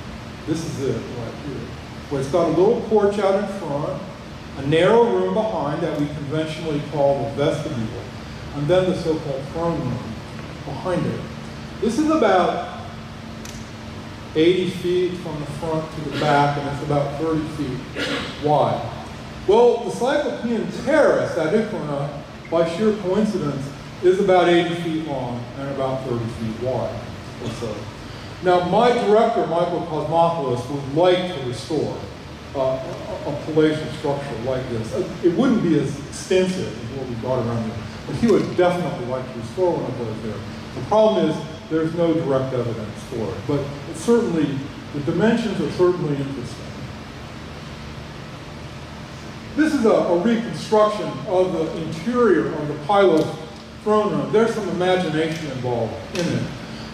This is it right here, where it's got a little porch out in front, a narrow room behind that we conventionally call the vestibule, and then the so-called throne room behind it. This is about 80 feet from the front to the back, and it's about 30 feet wide. Well, the Cyclopean terrace at Iklaina, by sheer coincidence, is about 80 feet long and about 30 feet wide or so. Now, my director, Michael Cosmopoulos, would like to restore a palatial structure like this. It wouldn't be as extensive as what we've got around here, but he would definitely like to restore one of those there. The problem is there's no direct evidence for it, but it's certainly, the dimensions are certainly interesting. This is a reconstruction of the interior of the Pylos throne room. There's some imagination involved in it.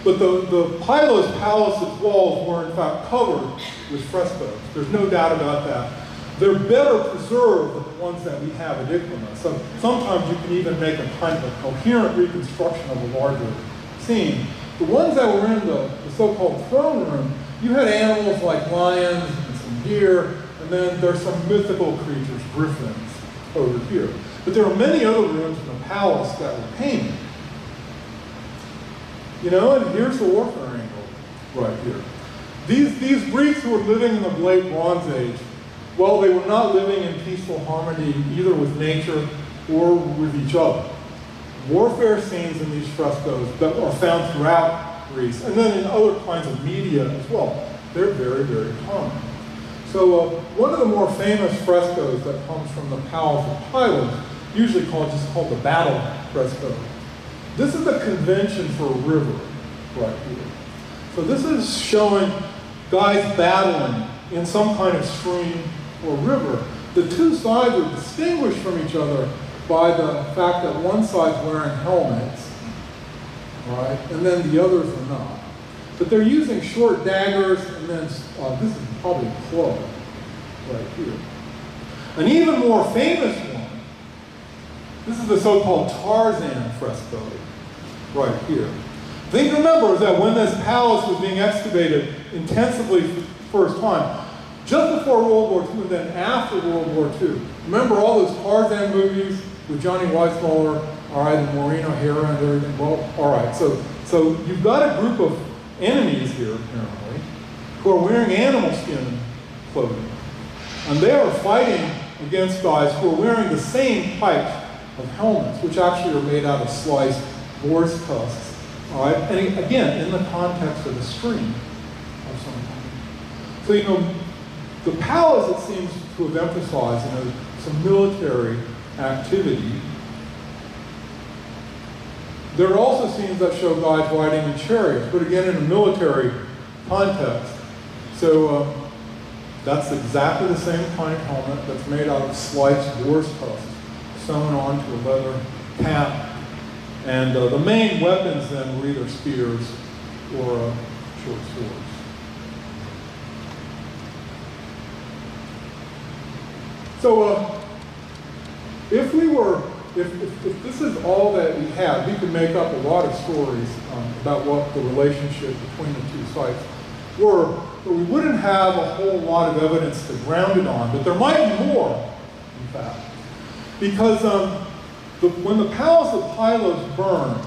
But the Pylos Palace's walls were in fact covered with frescoes. There's no doubt about that. They're better preserved than the ones that we have at Iklaina. So sometimes you can even make a kind of a coherent reconstruction of a larger scene. The ones that were in the so-called throne room, you had animals like lions and some deer, and then there's some mythical creatures, griffins, over here. But there are many other rooms in the palace that were painted. You know, and here's the warfare angle right here. These Greeks who were living in the late Bronze Age, well, they were not living in peaceful harmony either with nature or with each other. Warfare scenes in these frescoes that are found throughout Greece, and then in other kinds of media as well, they're very, very common. So one of the more famous frescoes that comes from the Palace of Pylos, usually just called the battle fresco. This is a convention for a river right here. So this is showing guys battling in some kind of stream or river. The two sides are distinguished from each other by the fact that one side's wearing helmets, right, and then the others are not. But they're using short daggers, and then this is probably a club right here. An even more famous one, this is the so-called Tarzan fresco right here. The thing to remember is that when this palace was being excavated intensively for the first time, just before World War II and then after World War II, remember all those Tarzan movies with Johnny Weissmuller, all right, and Maureen O'Hara and everything? Well, all right, so you've got a group of enemies here, apparently, who are wearing animal skin clothing. And they are fighting against guys who are wearing the same types of helmets, which actually are made out of sliced boar's tusks. All right, and again, in the context of a stream of some kind. So, you know, the palace, it seems to have emphasized, you know, some military activity. There are also scenes that show guys riding in chariots, but again, in a military context. So that's exactly the same kind of helmet that's made out of sliced boar's tusks, sewn onto a leather cap. And the main weapons then were either spears or short swords. So if this is all that we have, we could make up a lot of stories about what the relationship between the two sites were, but we wouldn't have a whole lot of evidence to ground it on. But there might be more, in fact, because when the Palace of Pylos burned,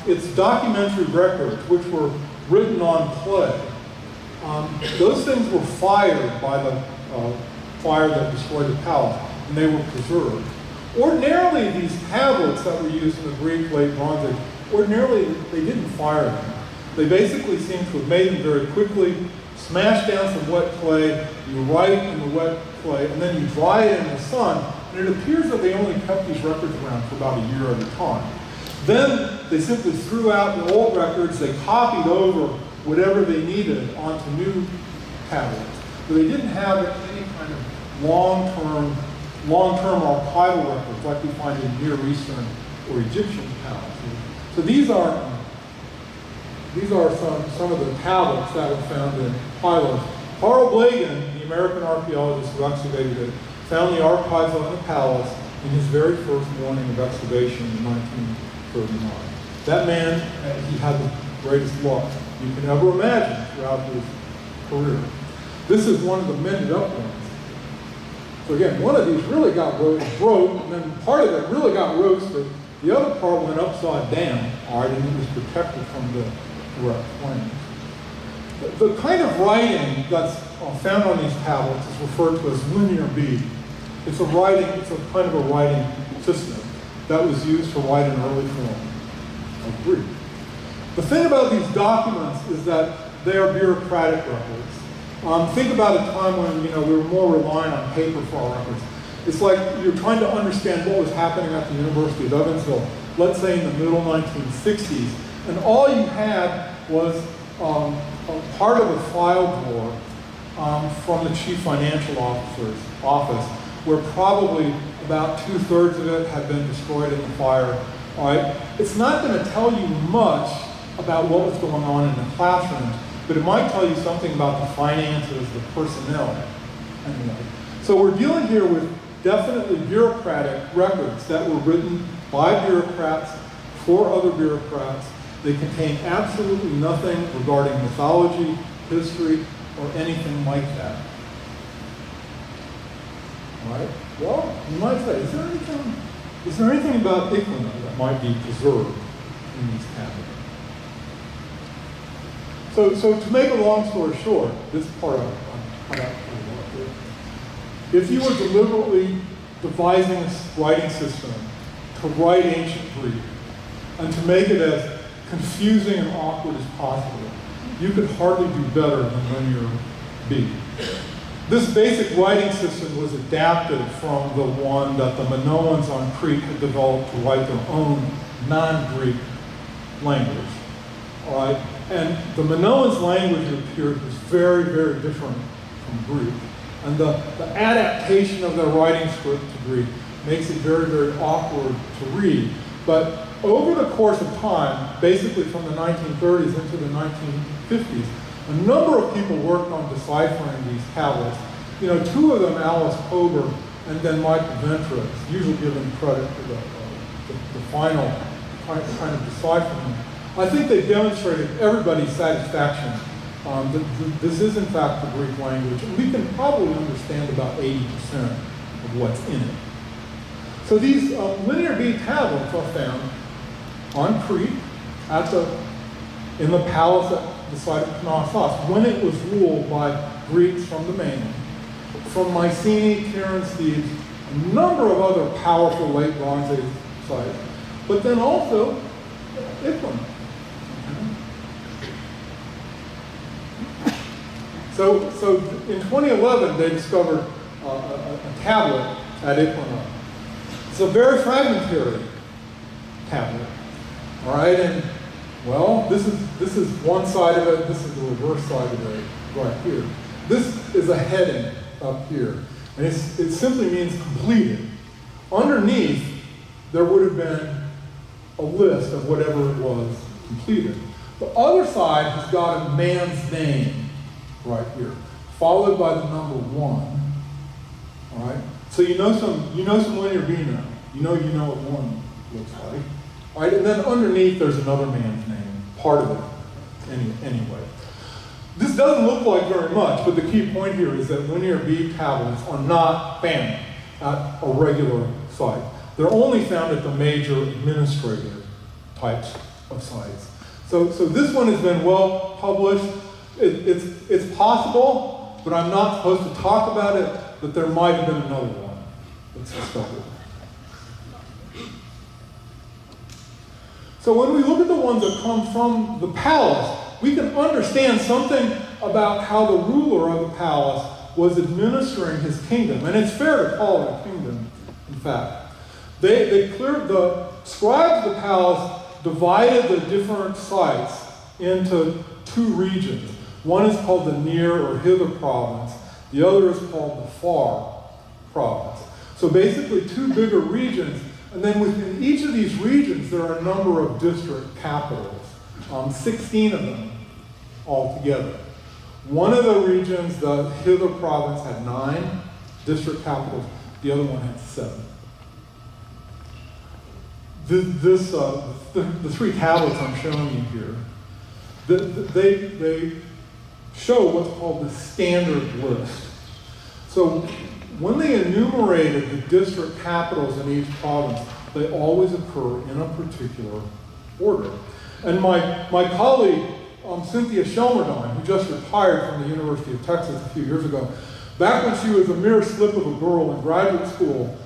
its documentary records, which were written on clay, those things were fired by the fire that destroyed the palace, and they were preserved. Ordinarily, these tablets that were used in the Greek late Bronze Age, ordinarily they didn't fire them. They basically seem to have made them very quickly, smash down some wet clay, you write in the wet clay, and then you dry it in the sun, and it appears that they only kept these records around for about a year at a time. Then they simply threw out the old records, they copied over whatever they needed onto new tablets. But they didn't have any kind of long-term archival records like we find in Near Eastern or Egyptian tablets. So these are some of the tablets that were found in Pylos. Carl Blagan, the American archaeologist who excavated it, found the archives on the palace in his very first morning of excavation in 1939. That man, he had the greatest luck you can ever imagine throughout his career. This is one of the mended up ones. So again, one of these really got broke, and then part of it really got roasted. The other part went upside down, all right, and it was protected from the direct flames. The kind of writing that's found on these tablets is referred to as linear bead. It's a kind of a writing system that was used to write an early form of Greek. The thing about these documents is that they are bureaucratic records. Think about a time when we were more reliant on paper for our records. It's like you're trying to understand what was happening at the University of Evansville, let's say in the middle 1960s, and all you had was a part of a file drawer from the chief financial officer's office, where probably about 2/3 of it had been destroyed in the fire. All right, it's not going to tell you much about what was going on in the classrooms, but it might tell you something about the finances, the personnel, anyway. So we're dealing here with definitely bureaucratic records that were written by bureaucrats for other bureaucrats. They contain absolutely nothing regarding mythology, history, or anything like that. All right? Well, you might say, is there anything about Iklaina that might be preserved in these tablets? So to make a long story short, this part of if you were deliberately devising a writing system to write ancient Greek and to make it as confusing and awkward as possible, you could hardly do better than linear B. This basic writing system was adapted from the one that the Minoans on Crete had developed to write their own non-Greek language. All right? And the Minoans' language, it appeared, was very, very different from Greek. And the adaptation of their writing script to Greek makes it very, very awkward to read. But over the course of time, basically from the 1930s into the 1950s, a number of people worked on deciphering these tablets. Two of them, Alice Kober and then Michael Ventris, usually given credit for the final kind of deciphering. I think they demonstrated everybody's satisfaction that this is in fact the Greek language, and we can probably understand about 80% of what's in it. So these linear bead tablets are found on Crete in the palace at the site of Knossos, when it was ruled by Greeks from the mainland, from Mycenae, Tiryns, Thebes, a number of other powerful late Bronze Age sites, but then also Iklaina. So in 2011, they discovered a tablet at Iklaina. It's a very fragmentary tablet. All right, and well, this is one side of it. This is the reverse side of it right here. This is a heading up here, and it simply means completed. Underneath, there would have been a list of whatever it was completed. The other side has got a man's name right here, followed by the number 1. All right, so you know some linear B now. You know what 1 looks like. All right, and then underneath there's another man's name, part of it, anyway. This doesn't look like very much, but the key point here is that linear B tablets are not found at a regular site. They're only found at the major administrative types of sites. So this one has been well published. It's possible, but I'm not supposed to talk about it, that there might have been another one that's discovered. So when we look at the ones that come from the palace, we can understand something about how the ruler of the palace was administering his kingdom. And it's fair to call it a kingdom, in fact. The scribes of the palace divided the different sites into two regions. One is called the near or hither province. The other is called the far province. So basically two bigger regions. And then within each of these regions, there are a number of district capitals, 16 of them altogether. One of the regions, the hither province, had 9 district capitals. The other one had 7. The 3 tablets I'm showing you here, they show what's called the standard list. So when they enumerated the district capitals in each province, they always occur in a particular order. And my colleague, Cynthia Shelmerdine, who just retired from the University of Texas a few years ago, back when she was a mere slip of a girl in graduate school,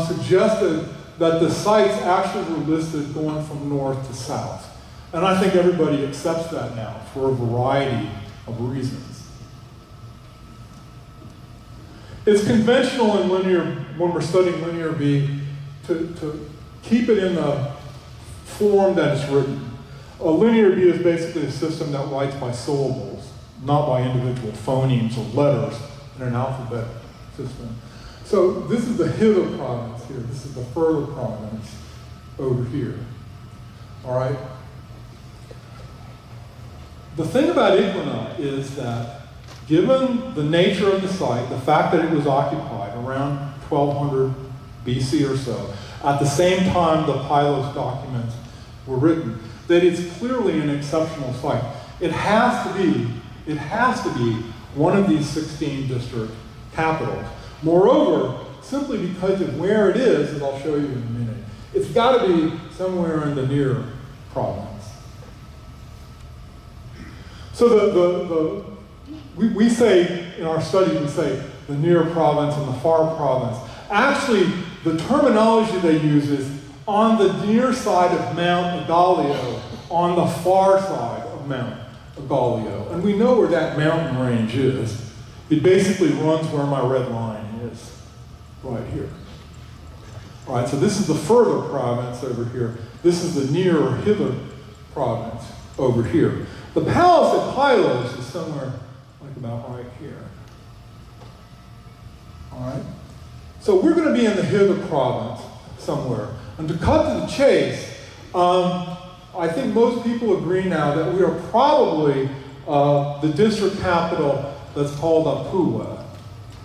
suggested that the sites actually were listed going from north to south. And I think everybody accepts that now for a variety of reasons. It's conventional in linear, when we're studying linear B, to keep it in the form that it's written. A linear B is basically a system that writes by syllables, not by individual phonemes or letters in an alphabet system. So this is the hither province here. This is the further province over here. All right? The thing about Iklaina is that given the nature of the site, the fact that it was occupied around 1200 BC or so, at the same time the Pylos documents were written, that it's clearly an exceptional site. It has to be one of these 16 district capitals. Moreover, simply because of where it is, as I'll show you in a minute, it's got to be somewhere in the near province. So we say, in our study, we say the near province and the far province. Actually, the terminology they use is on the near side of Mount Agalio, on the far side of Mount Agalio. And we know where that mountain range is. It basically runs where my red line is, right here. All right, so this is the further province over here. This is the near or hither province over here. The palace at Pylos is somewhere like about right here. All right? So we're going to be in the hither province somewhere. And to cut to the chase, I think most people agree now that we are probably the district capital that's called Apua,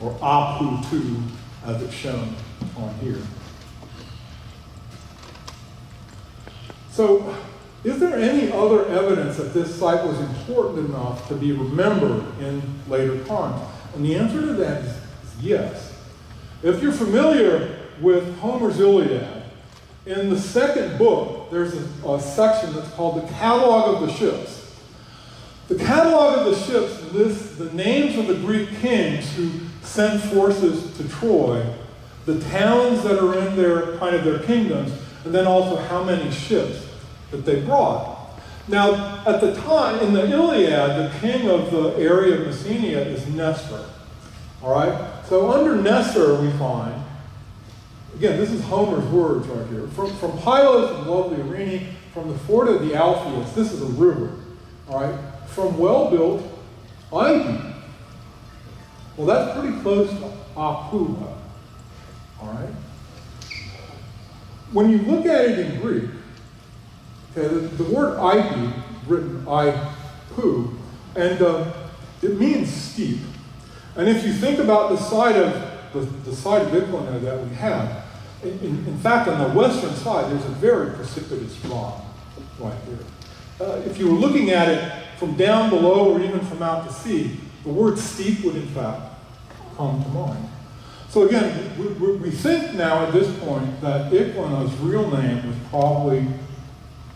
or Apu-2, as it's shown on here. So, is there any other evidence that this site was important enough to be remembered in later times? And the answer to that is yes. If you're familiar with Homer's Iliad, in the second book, there's a section that's called the Catalog of the Ships. The Catalog of the Ships lists the names of the Greek kings who sent forces to Troy, the towns that are in their kingdoms, and then also how many ships that they brought. Now, at the time, in the Iliad, the king of the area of Messenia is Nestor. All right? So under Nestor, we find, again, this is Homer's words right here. From Pylos and lovely Irene, from the fort of the Alpheus, this is a river. All right? From well-built Ivy. Well, that's pretty close to Apua. All right? When you look at it in Greek, okay, the word Ivy, written I-pu, and it means steep. And if you think about the side of Iklaina that we have, in fact, on the western side, there's a very precipitous drop right here. If you were looking at it from down below or even from out to sea, the word steep would in fact come to mind. So again, we think now at this point that Iklaina's real name was probably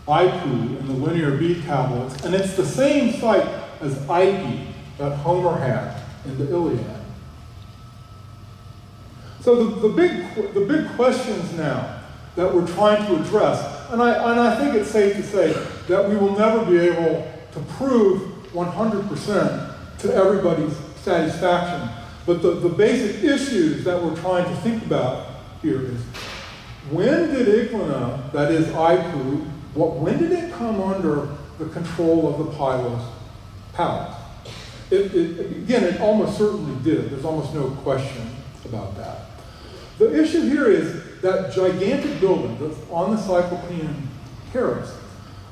Ipu in the Linear B tablets, and it's the same site as Ike that Homer had in the Iliad. So the big questions now that we're trying to address, and I think it's safe to say that we will never be able to prove 100% to everybody's satisfaction. But the basic issues that we're trying to think about here is, when did Iklaina, that is Ipu, when did it come under the control of the Pylos palace? Again, it almost certainly did. There's almost no question about that. The issue here is that gigantic building that's on the Cyclopean Terrace.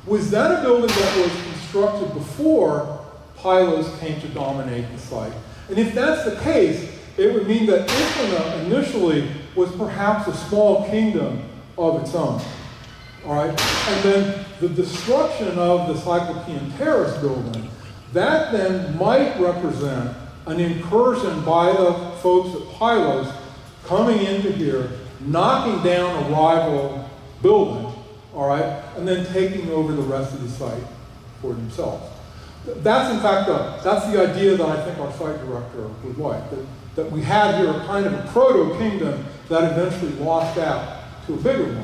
Was that a building that was constructed before Pylos came to dominate the site? And if that's the case, it would mean that Iklaina initially was perhaps a small kingdom of its own. All right? And then the destruction of the Cyclopean Terrace building, that then might represent an incursion by the folks at Pylos coming into here, knocking down a rival building, all right, and then taking over the rest of the site for themselves. That's in fact, that's the idea that I think our site director would like, that we had here a kind of a proto-kingdom that eventually lost out to a bigger one.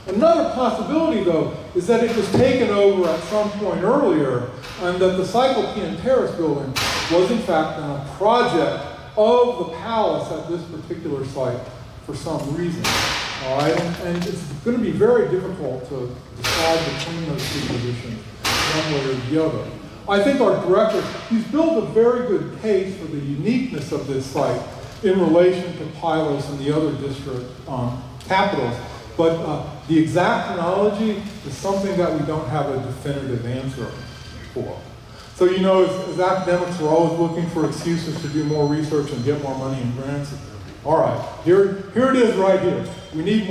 Another possibility, though, is that it was taken over at some point earlier, and that the Cyclopean Terrace building was in fact a project of the palace at this particular site for some reason. All right, and it's going to be very difficult to decide between those two positions, one way or the other. I think our director, he's built a very good case for the uniqueness of this site in relation to Pylos and the other district capitals. But the exact chronology is something that we don't have a definitive answer for. So, you know, as academics, we're always looking for excuses to do more research and get more money in grants. All right, here it is right here. We need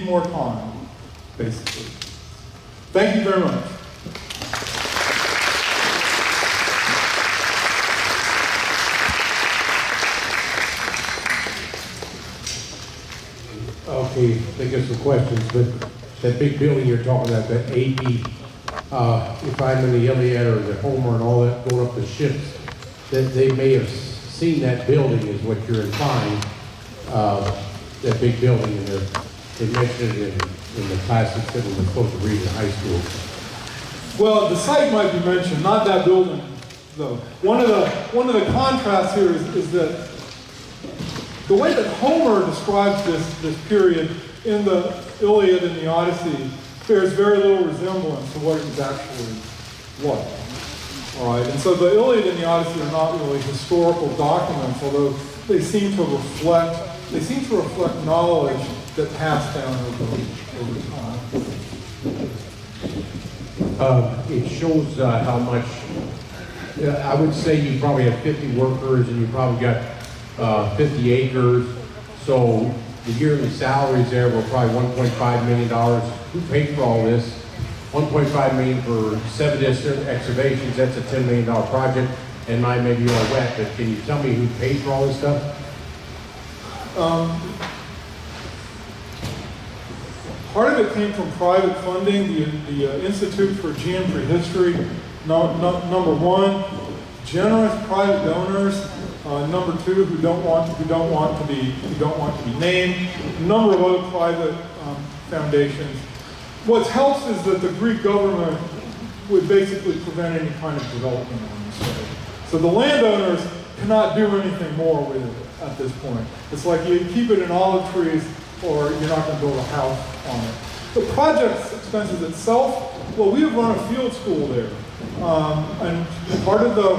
more time, basically. Thank you very much. Okay, I think there's some questions, but that big building you're talking about, that AD, if I'm in the Iliad or the Homer and all that, going up the ships, that they may have seen that building is what you're implying, that big building, and they mentioned it in the classics that we were supposed to read in high school. Well, the site might be mentioned, not that building, though. One of the contrasts here is that the way that Homer describes this period in the Iliad and the Odyssey bears very little resemblance to what it was actually like. All right, and so the Iliad and the Odyssey are not really historical documents, although they seem to reflect knowledge that passed down over time. It shows how much, I would say you probably have 50 workers and you probably got 50 acres, so the yearly salaries there were probably $1.5 million. Who paid for all this? $1.5 million for 7 excavations, that's a $10 million project, and I may be all wet, but can you tell me who paid for all this stuff? Part of it came from private funding, the Institute for Geometry History, number one, generous private donors, number two, who don't want to be named, a number of other private foundations. What helps is that the Greek government would basically prevent any kind of development on this site. So the landowners cannot do anything more with it at this point. It's like you keep it in olive trees, or you're not going to build a house on it. The project's expenses itself, well, we have run a field school there. And part of the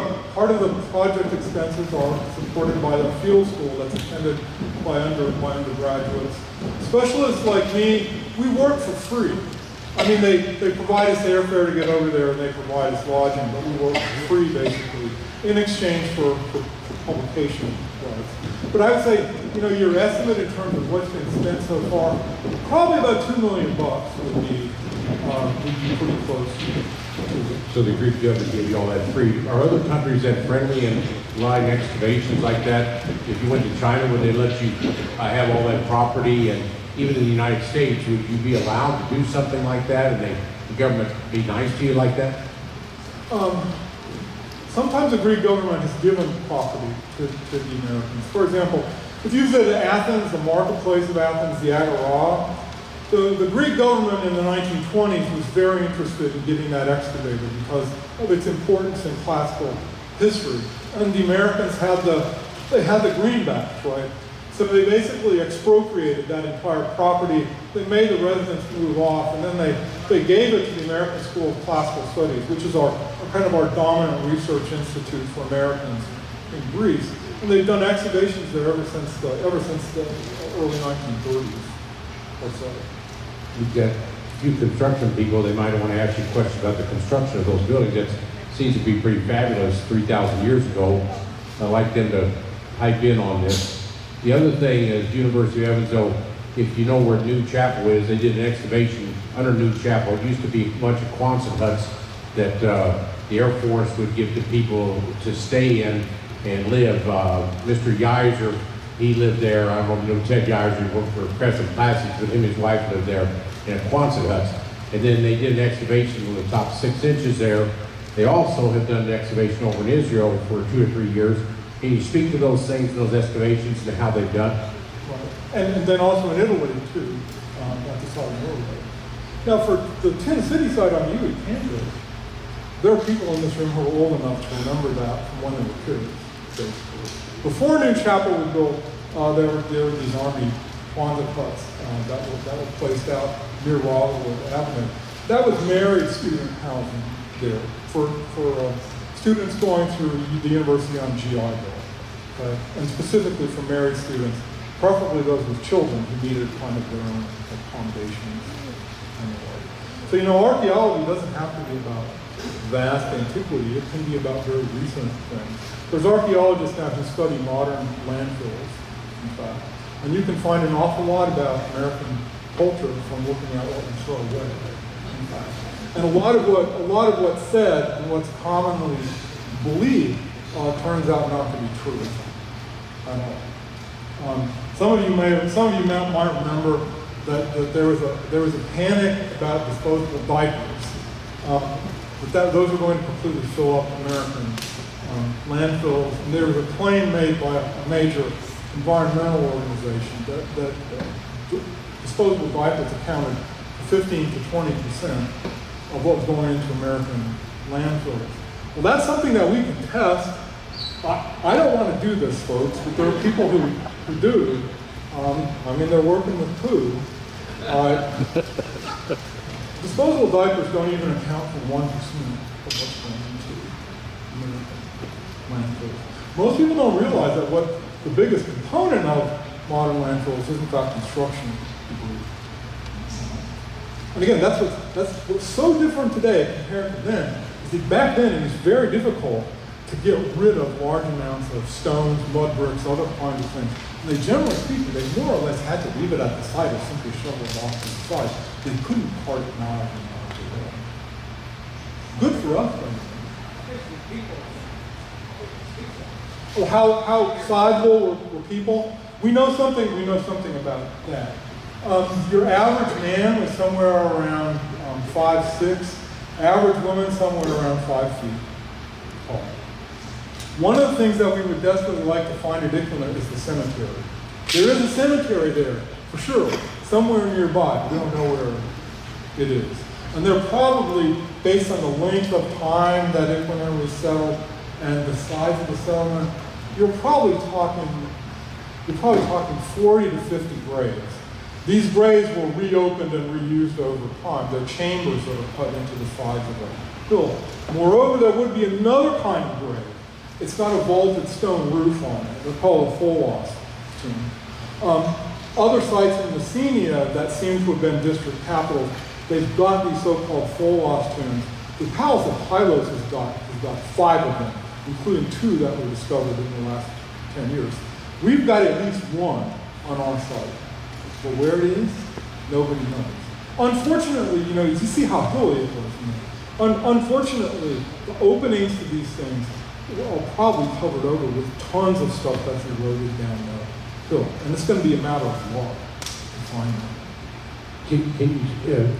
project expenses are supported by the field school that's attended by undergraduates. Specialists like me, we work for free. I mean, they provide us airfare to get over there, and they provide us lodging, but we work for free, basically, in exchange for publication rights. But I would say, you know, your estimate in terms of what's been spent so far, probably about $2 million would be pretty close to it. So the Greek government gave you all that free. Are other countries that friendly in allowing excavations like that? If you went to China, would they let you have all that property? And even in the United States, would you be allowed to do something like that, and the government be nice to you like that? Sometimes the Greek government has given property to the Americans. For example, if you visit Athens, the marketplace of Athens, the Agora, the Greek government in the 1920s was very interested in getting that excavated because of its importance in classical history. And the Americans had the greenbacks, right? So they basically expropriated that entire property. They made the residents move off, and then they gave it to the American School of Classical Studies, which is our kind of our dominant research institute for Americans in Greece. And they've done excavations there ever since the early 1930s or so. We've got a few construction people, they might want to ask you a question about the construction of those buildings. That seems to be pretty fabulous 3,000 years ago. I'd like them to pipe in on this. The other thing is University of Evansville, if you know where New Chapel is, they did an excavation under New Chapel. It used to be a bunch of Quonset huts that the Air Force would give to people to stay in and live. Mr. Yeiser, he lived there. I don't know Ted Yeiser, he worked for Crescent Plastics, but him and his wife lived there in Quonset huts. And then they did an excavation on the top 6 inches there. They also have done an excavation over in Israel for 2 or 3 years. Can you speak to those things, those excavations, and how they've done? And then also in Italy, too, at the southern Italy. Now, for the Tin City site on Ewing, Kansas, there are people in this room who are old enough to remember that from when they were kids, basically. Before New Chapel was built, there were these Army Quonset huts that were placed out near Wildwood Avenue. That was married student housing there for students going through the university on GI Bill, okay? And specifically for married students, preferably those with children who needed kind of their own accommodations and the like. So, you know, archaeology doesn't have to be about vast antiquity. It can be about very recent things. There's archaeologists now who study modern landfills, in fact, and you can find an awful lot about American culture from looking at what we throw away, in fact. And a lot of what's said and what's commonly believed turns out not to be true at all. Some of you might remember that there was a panic about disposable diapers. Those are going to completely fill up American landfills. And there was a claim made by a major environmental organization that disposable diapers accounted for 15 to 20% of what was going into American landfills. Well, that's something that we can test. I don't want to do this, folks, but there are people who do. I mean, they're working with poo. Disposable diapers don't even account for 1% of what's going into American landfills. Most people don't realize that what the biggest component of modern landfills is, in fact, construction debris. And again, that's what's so different today compared to then, is that back then it was very difficult to get rid of large amounts of stones, mud bricks, other kinds of things. And they, generally speaking, they more or less had to leave it at the site or simply shovel it off to the side. They couldn't cart it miles and miles away. Good for us, though. Well, how sizable were people? We know something about that. Your average man was somewhere around 5'6". Average woman somewhere around 5 feet tall. One of the things that we would desperately like to find at Iklaina is the cemetery. There is a cemetery there, for sure, somewhere nearby. We don't know where it is. And they're probably, based on the length of time that Iklaina was settled and the size of the settlement, you're probably talking 40 to 50 graves. These graves were reopened and reused over time. They're chambers that are cut into the sides of a hill. Moreover, there would be another kind of grave. It's got a vaulted stone roof on it. They're called a Folos tomb. Other sites in Messenia that seem to have been district capitals, they've got these so-called Folos tombs. The Palace of Pylos has got 5 of them, including 2 that were discovered in the last 10 years. We've got at least 1 on our site. But where it is, nobody knows. Unfortunately, you see how hilly it was. Unfortunately, the openings to these things are probably covered over with tons of stuff that's eroded down the hill. And it's going to be a matter of luck to find them.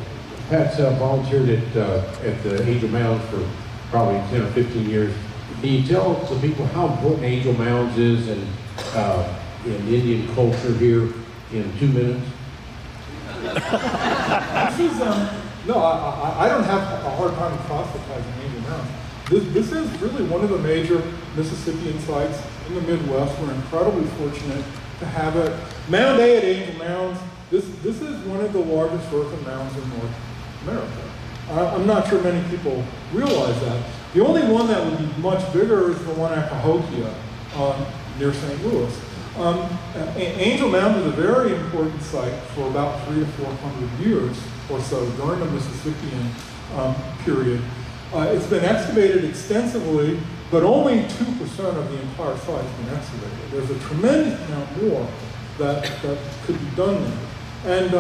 Pat's volunteered at the Angel Mounds for probably 10 or 15 years. Can you tell the people how important Angel Mounds is in Indian culture here in 2 minutes? This is, no, I don't have a hard time proselytizing Angel Mound. This is really one of the major Mississippian sites in the Midwest. We're incredibly fortunate to have it. Mound A at Angel Mounds, this is one of the largest earthen mounds in North America. I'm not sure many people realize that. The only one that would be much bigger is the one at Cahokia near St. Louis. Angel Mound is a very important site for about 300 to 400 years or so during the Mississippian period. It's been excavated extensively, but only 2% of the entire site has been excavated. There's a tremendous amount more that could be done there. And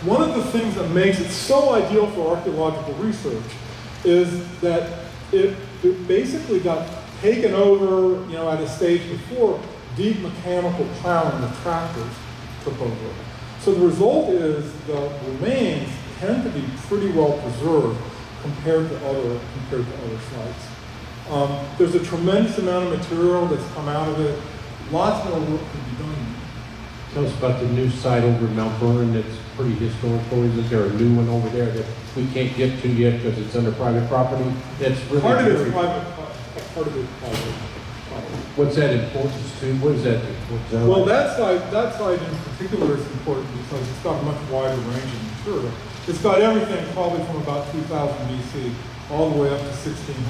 one of the things that makes it so ideal for archaeological research is that it basically got taken over, at a stage before deep mechanical plowing with tractors took over. So the result is the remains tend to be pretty well preserved compared to other sites. There's a tremendous amount of material that's come out of it. Lots more work can be done. Tell us about the new site over in Mount Vernon that's pretty historical. Isn't there a new one over there that we can't get to yet because it's under private property? That's really part of it is private. Part of it is private. What's that importance to? What is that? Well, that site in particular is important because it's got a much wider range of material. It's got everything probably from about 2000 BC all the way up to 1600 to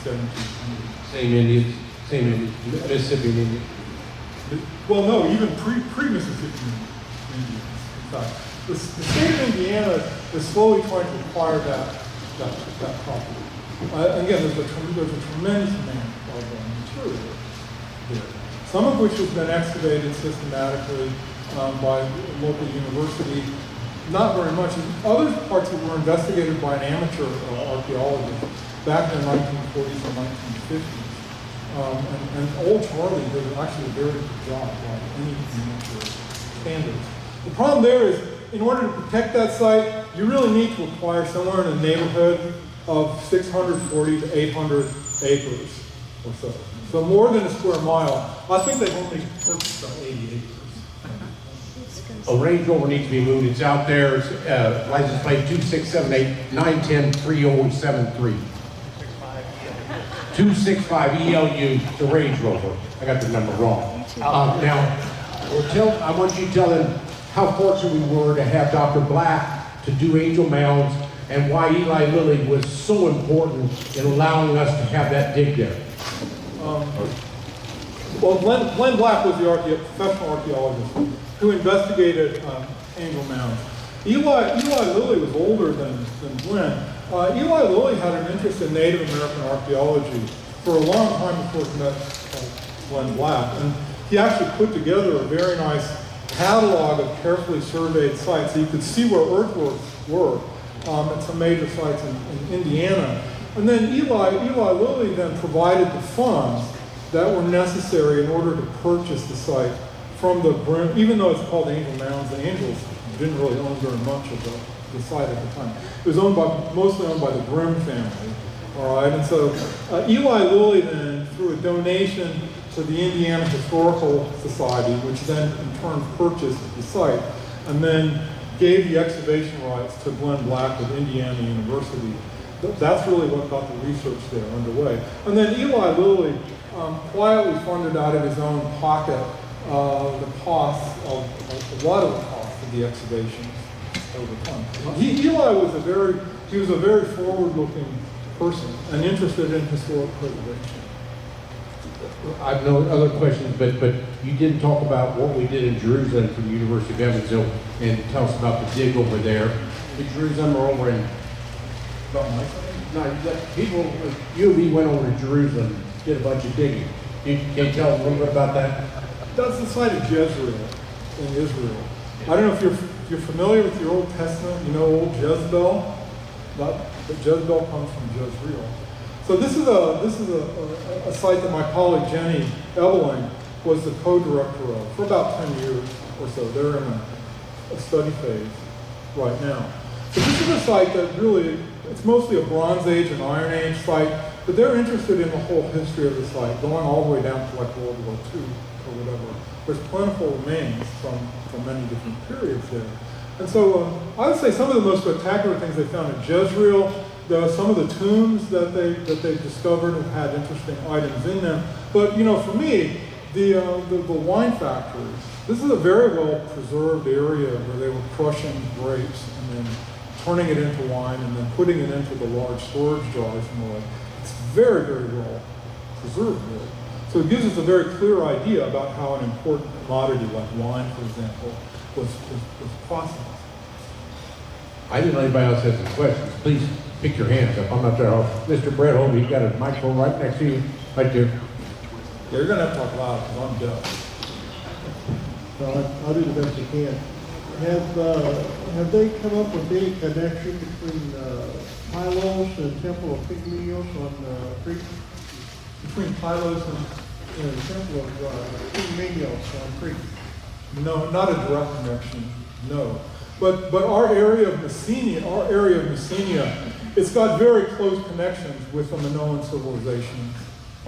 1700. Same Indians, Mississippi Indians. Well, no, even pre-Mississippi Indians. In fact, the state of Indiana is slowly trying to acquire that property. Again, there's a tremendous amount of material there, some of which has been excavated systematically by a local university. Not very much. Other parts that were investigated by an amateur archaeologist back in the 1940s and 1950s. And old Charlie did actually a very good job by any amateur standards. The problem there is, in order to protect that site, you really need to acquire somewhere in the neighborhood of 640 to 800 acres or so. So more than a square mile. I think they've only purchased about 80 acres. A Range Rover needs to be moved. It's out there. It's, license plate 2678-910-3073. 265 ELU, the Range Rover. I got the number wrong. Now, I want you to tell them how fortunate we were to have Dr. Black to do Angel Mounds and why Eli Lilly was so important in allowing us to have that dig there. Well, Glenn Black was the professional archaeologist who investigated Angel Mounds. Eli Lilly was older than Glenn. Eli Lilly had an interest in Native American archaeology for a long time before he met Glenn Black. And he actually put together a very nice catalog of carefully surveyed sites so you could see where earthworks were at some major sites in Indiana. And then Eli Lilly then provided the funds that were necessary in order to purchase the site from the Brim. Even though it's called Angel Mounds, the Angels didn't really own very much of the site at the time. It was mostly owned by the Brim family. All right, and so Eli Lilly then, through a donation to the Indiana Historical Society, which then in turn purchased the site, and then gave the excavation rights to Glenn Black of Indiana University. That's really what got the research there underway. And then Eli Lilly quietly funded out of his own pocket the costs of a lot of the costs of the excavations over time. Eli was a very forward-looking person and interested in historic preservation. I have no other questions, but you didn't talk about what we did in Jerusalem from the University of Evansville, and tell us about the dig over there. In Jerusalem or over in... You went over to Jerusalem, did a bunch of digging. Can you tell us a little bit about that? That's the site of Jezreel in Israel. I don't know if you're familiar with your Old Testament. You know old Jezebel? Jezebel comes from Jezreel. So this is a site that my colleague Jenny Ebeling was the co-director of for about 10 years or so. They're in a study phase right now. So this is a site that really, it's mostly a Bronze Age and Iron Age site, but they're interested in the whole history of the site, going all the way down to like World War II or whatever. There's plentiful remains from many different periods there. And so I would say some of the most spectacular things they found in Jezreel, some of the tombs that they discovered have had interesting items in them. But for me, the wine factories, this is a very well preserved area where they were crushing grapes and then turning it into wine and then putting it into the large storage jars and the like. It's very, very well preserved really. So it gives us a very clear idea about how an important commodity like wine, for example, was processed. I didn't know anybody else has any questions. Please pick your hands up. I'm not there. Mr. Brett Holmes, he's got a microphone right next to you, right there. Yeah, you're going to have to talk loud because I'm deaf. Well, I'll do the best I can. Have they come up with any connection between Pylos and Temple of Pygmalios on Crete? Between Pylos and The Temple of Pygmalios on Crete? no, not a direct connection, no. But our area of Messenia, it's got very close connections with the Minoan civilization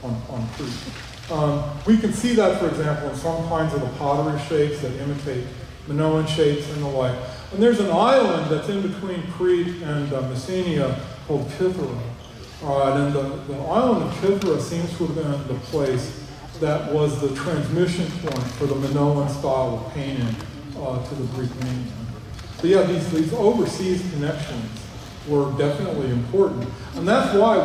on Crete. We can see that, for example, in some kinds of the pottery shapes that imitate Minoan shapes and the like. And there's an island that's in between Crete and Messenia called Kythera. And the island of Kythera seems to have been the place that was the transmission point for the Minoan style of painting to the Greek mainland. So yeah, these overseas connections were definitely important. And that's why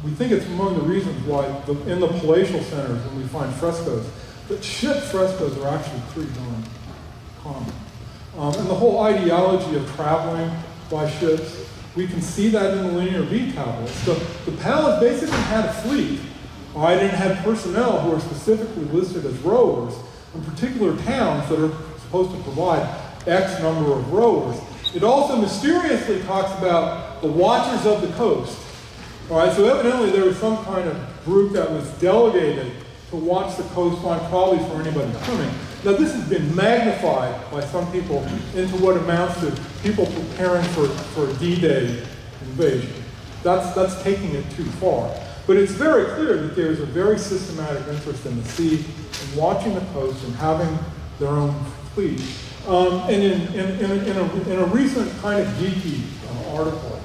we think it's among the reasons why in the palatial centers when we find frescoes, that ship frescoes are actually pretty darn common. And the whole ideology of traveling by ships, we can see that in the Linear B tablets. So the palace basically had a fleet, and had personnel who are specifically listed as rowers in particular towns that are supposed to provide X number of rowers. It also mysteriously talks about the watchers of the coast. All right, so evidently there was some kind of group that was delegated to watch the coastline, probably for anybody coming. Now this has been magnified by some people into what amounts to people preparing for a D-Day invasion. That's taking it too far. But it's very clear that there's a very systematic interest in the sea, in watching the coast and having their own fleet. And in a recent kind of geeky article,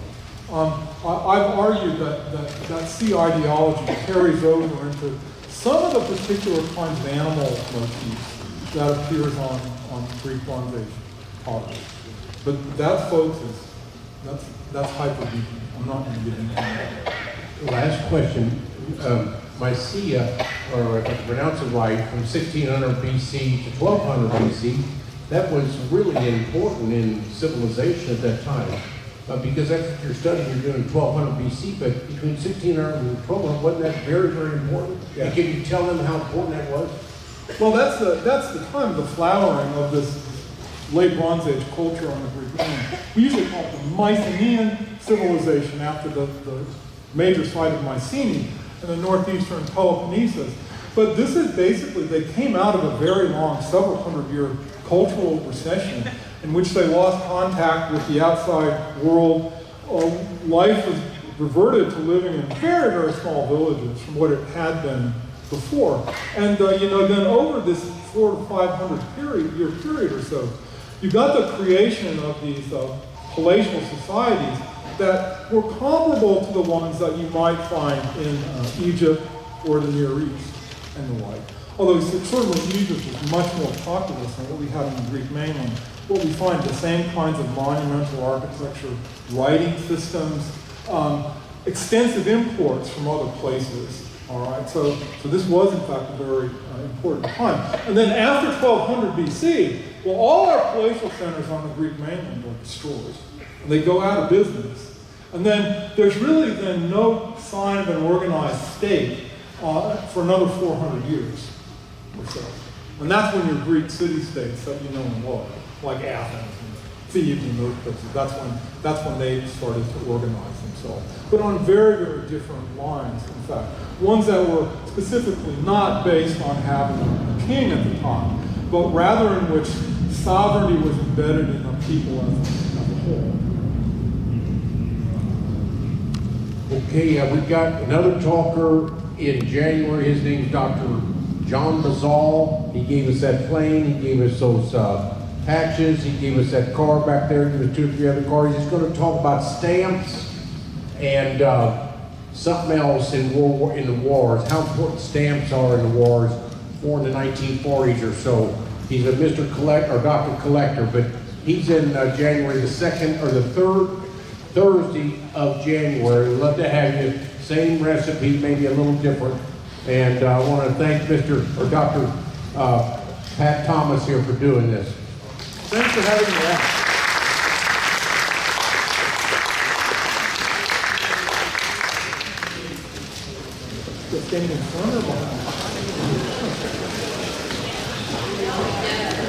I've argued that sea ideology carries over into some of the particular kinds of animal motifs that appears on Greek Bronze Age pottery. But that, folks, that's hyper geeky. I'm not going to get into that. Last question. Mycia, or if I pronounce it right, from 1600 BC to 1200 BC, that was really important in civilization at that time. Because that's what you're studying, you're doing 1200 BC, but between 1600 and 1200, wasn't that very, very important? Yeah. And can you tell them how important that was? Well, that's the time of the flowering of this late Bronze Age culture on the Greek mainland. We usually call it the Mycenaean civilization after the major site of Mycenae in the northeastern Peloponnesus. But this is basically, they came out of a very long, several hundred-year cultural recession in which they lost contact with the outside world. Life was reverted to living in very, very small villages from what it had been before. And then over this 400 to 500 year period or so, you got the creation of these palatial societies that were comparable to the ones that you might find in Egypt or the Near East and the like. Although certainly Egypt was much more populous than what we had on the Greek mainland. What we find the same kinds of monumental architecture, writing systems, extensive imports from other places. All right, so this was in fact a very important time. And then after 1200 BC, well, all our palatial centers on the Greek mainland are destroyed. And they go out of business. And then there's really then no sign of an organized state for another 400 years or so. And that's when your Greek city-states that you know and love, like Athens and Thebes and those places, that's when they started to organize themselves. But on very, very different lines, in fact. Ones that were specifically not based on having a king at the time, but rather in which sovereignty was embedded in the people as a whole. Okay, we've got another talker in January. His name's Dr. John Bazal. He gave us that plane. He gave us those patches, he gave us that car back there, he gave us 2 or 3 other cars. He's gonna talk about stamps and something else in the wars, how important stamps are in the wars, more in the 1940s or so. He's a Mr. Collect or Dr. Collector, but he's in January the 2nd or the 3rd Thursday of January. We'd love to have you. Same recipe, maybe a little different. And I want to thank Mr. or Dr. Pat Thomas here for doing this. Thanks for having me out. Just standing in front of them.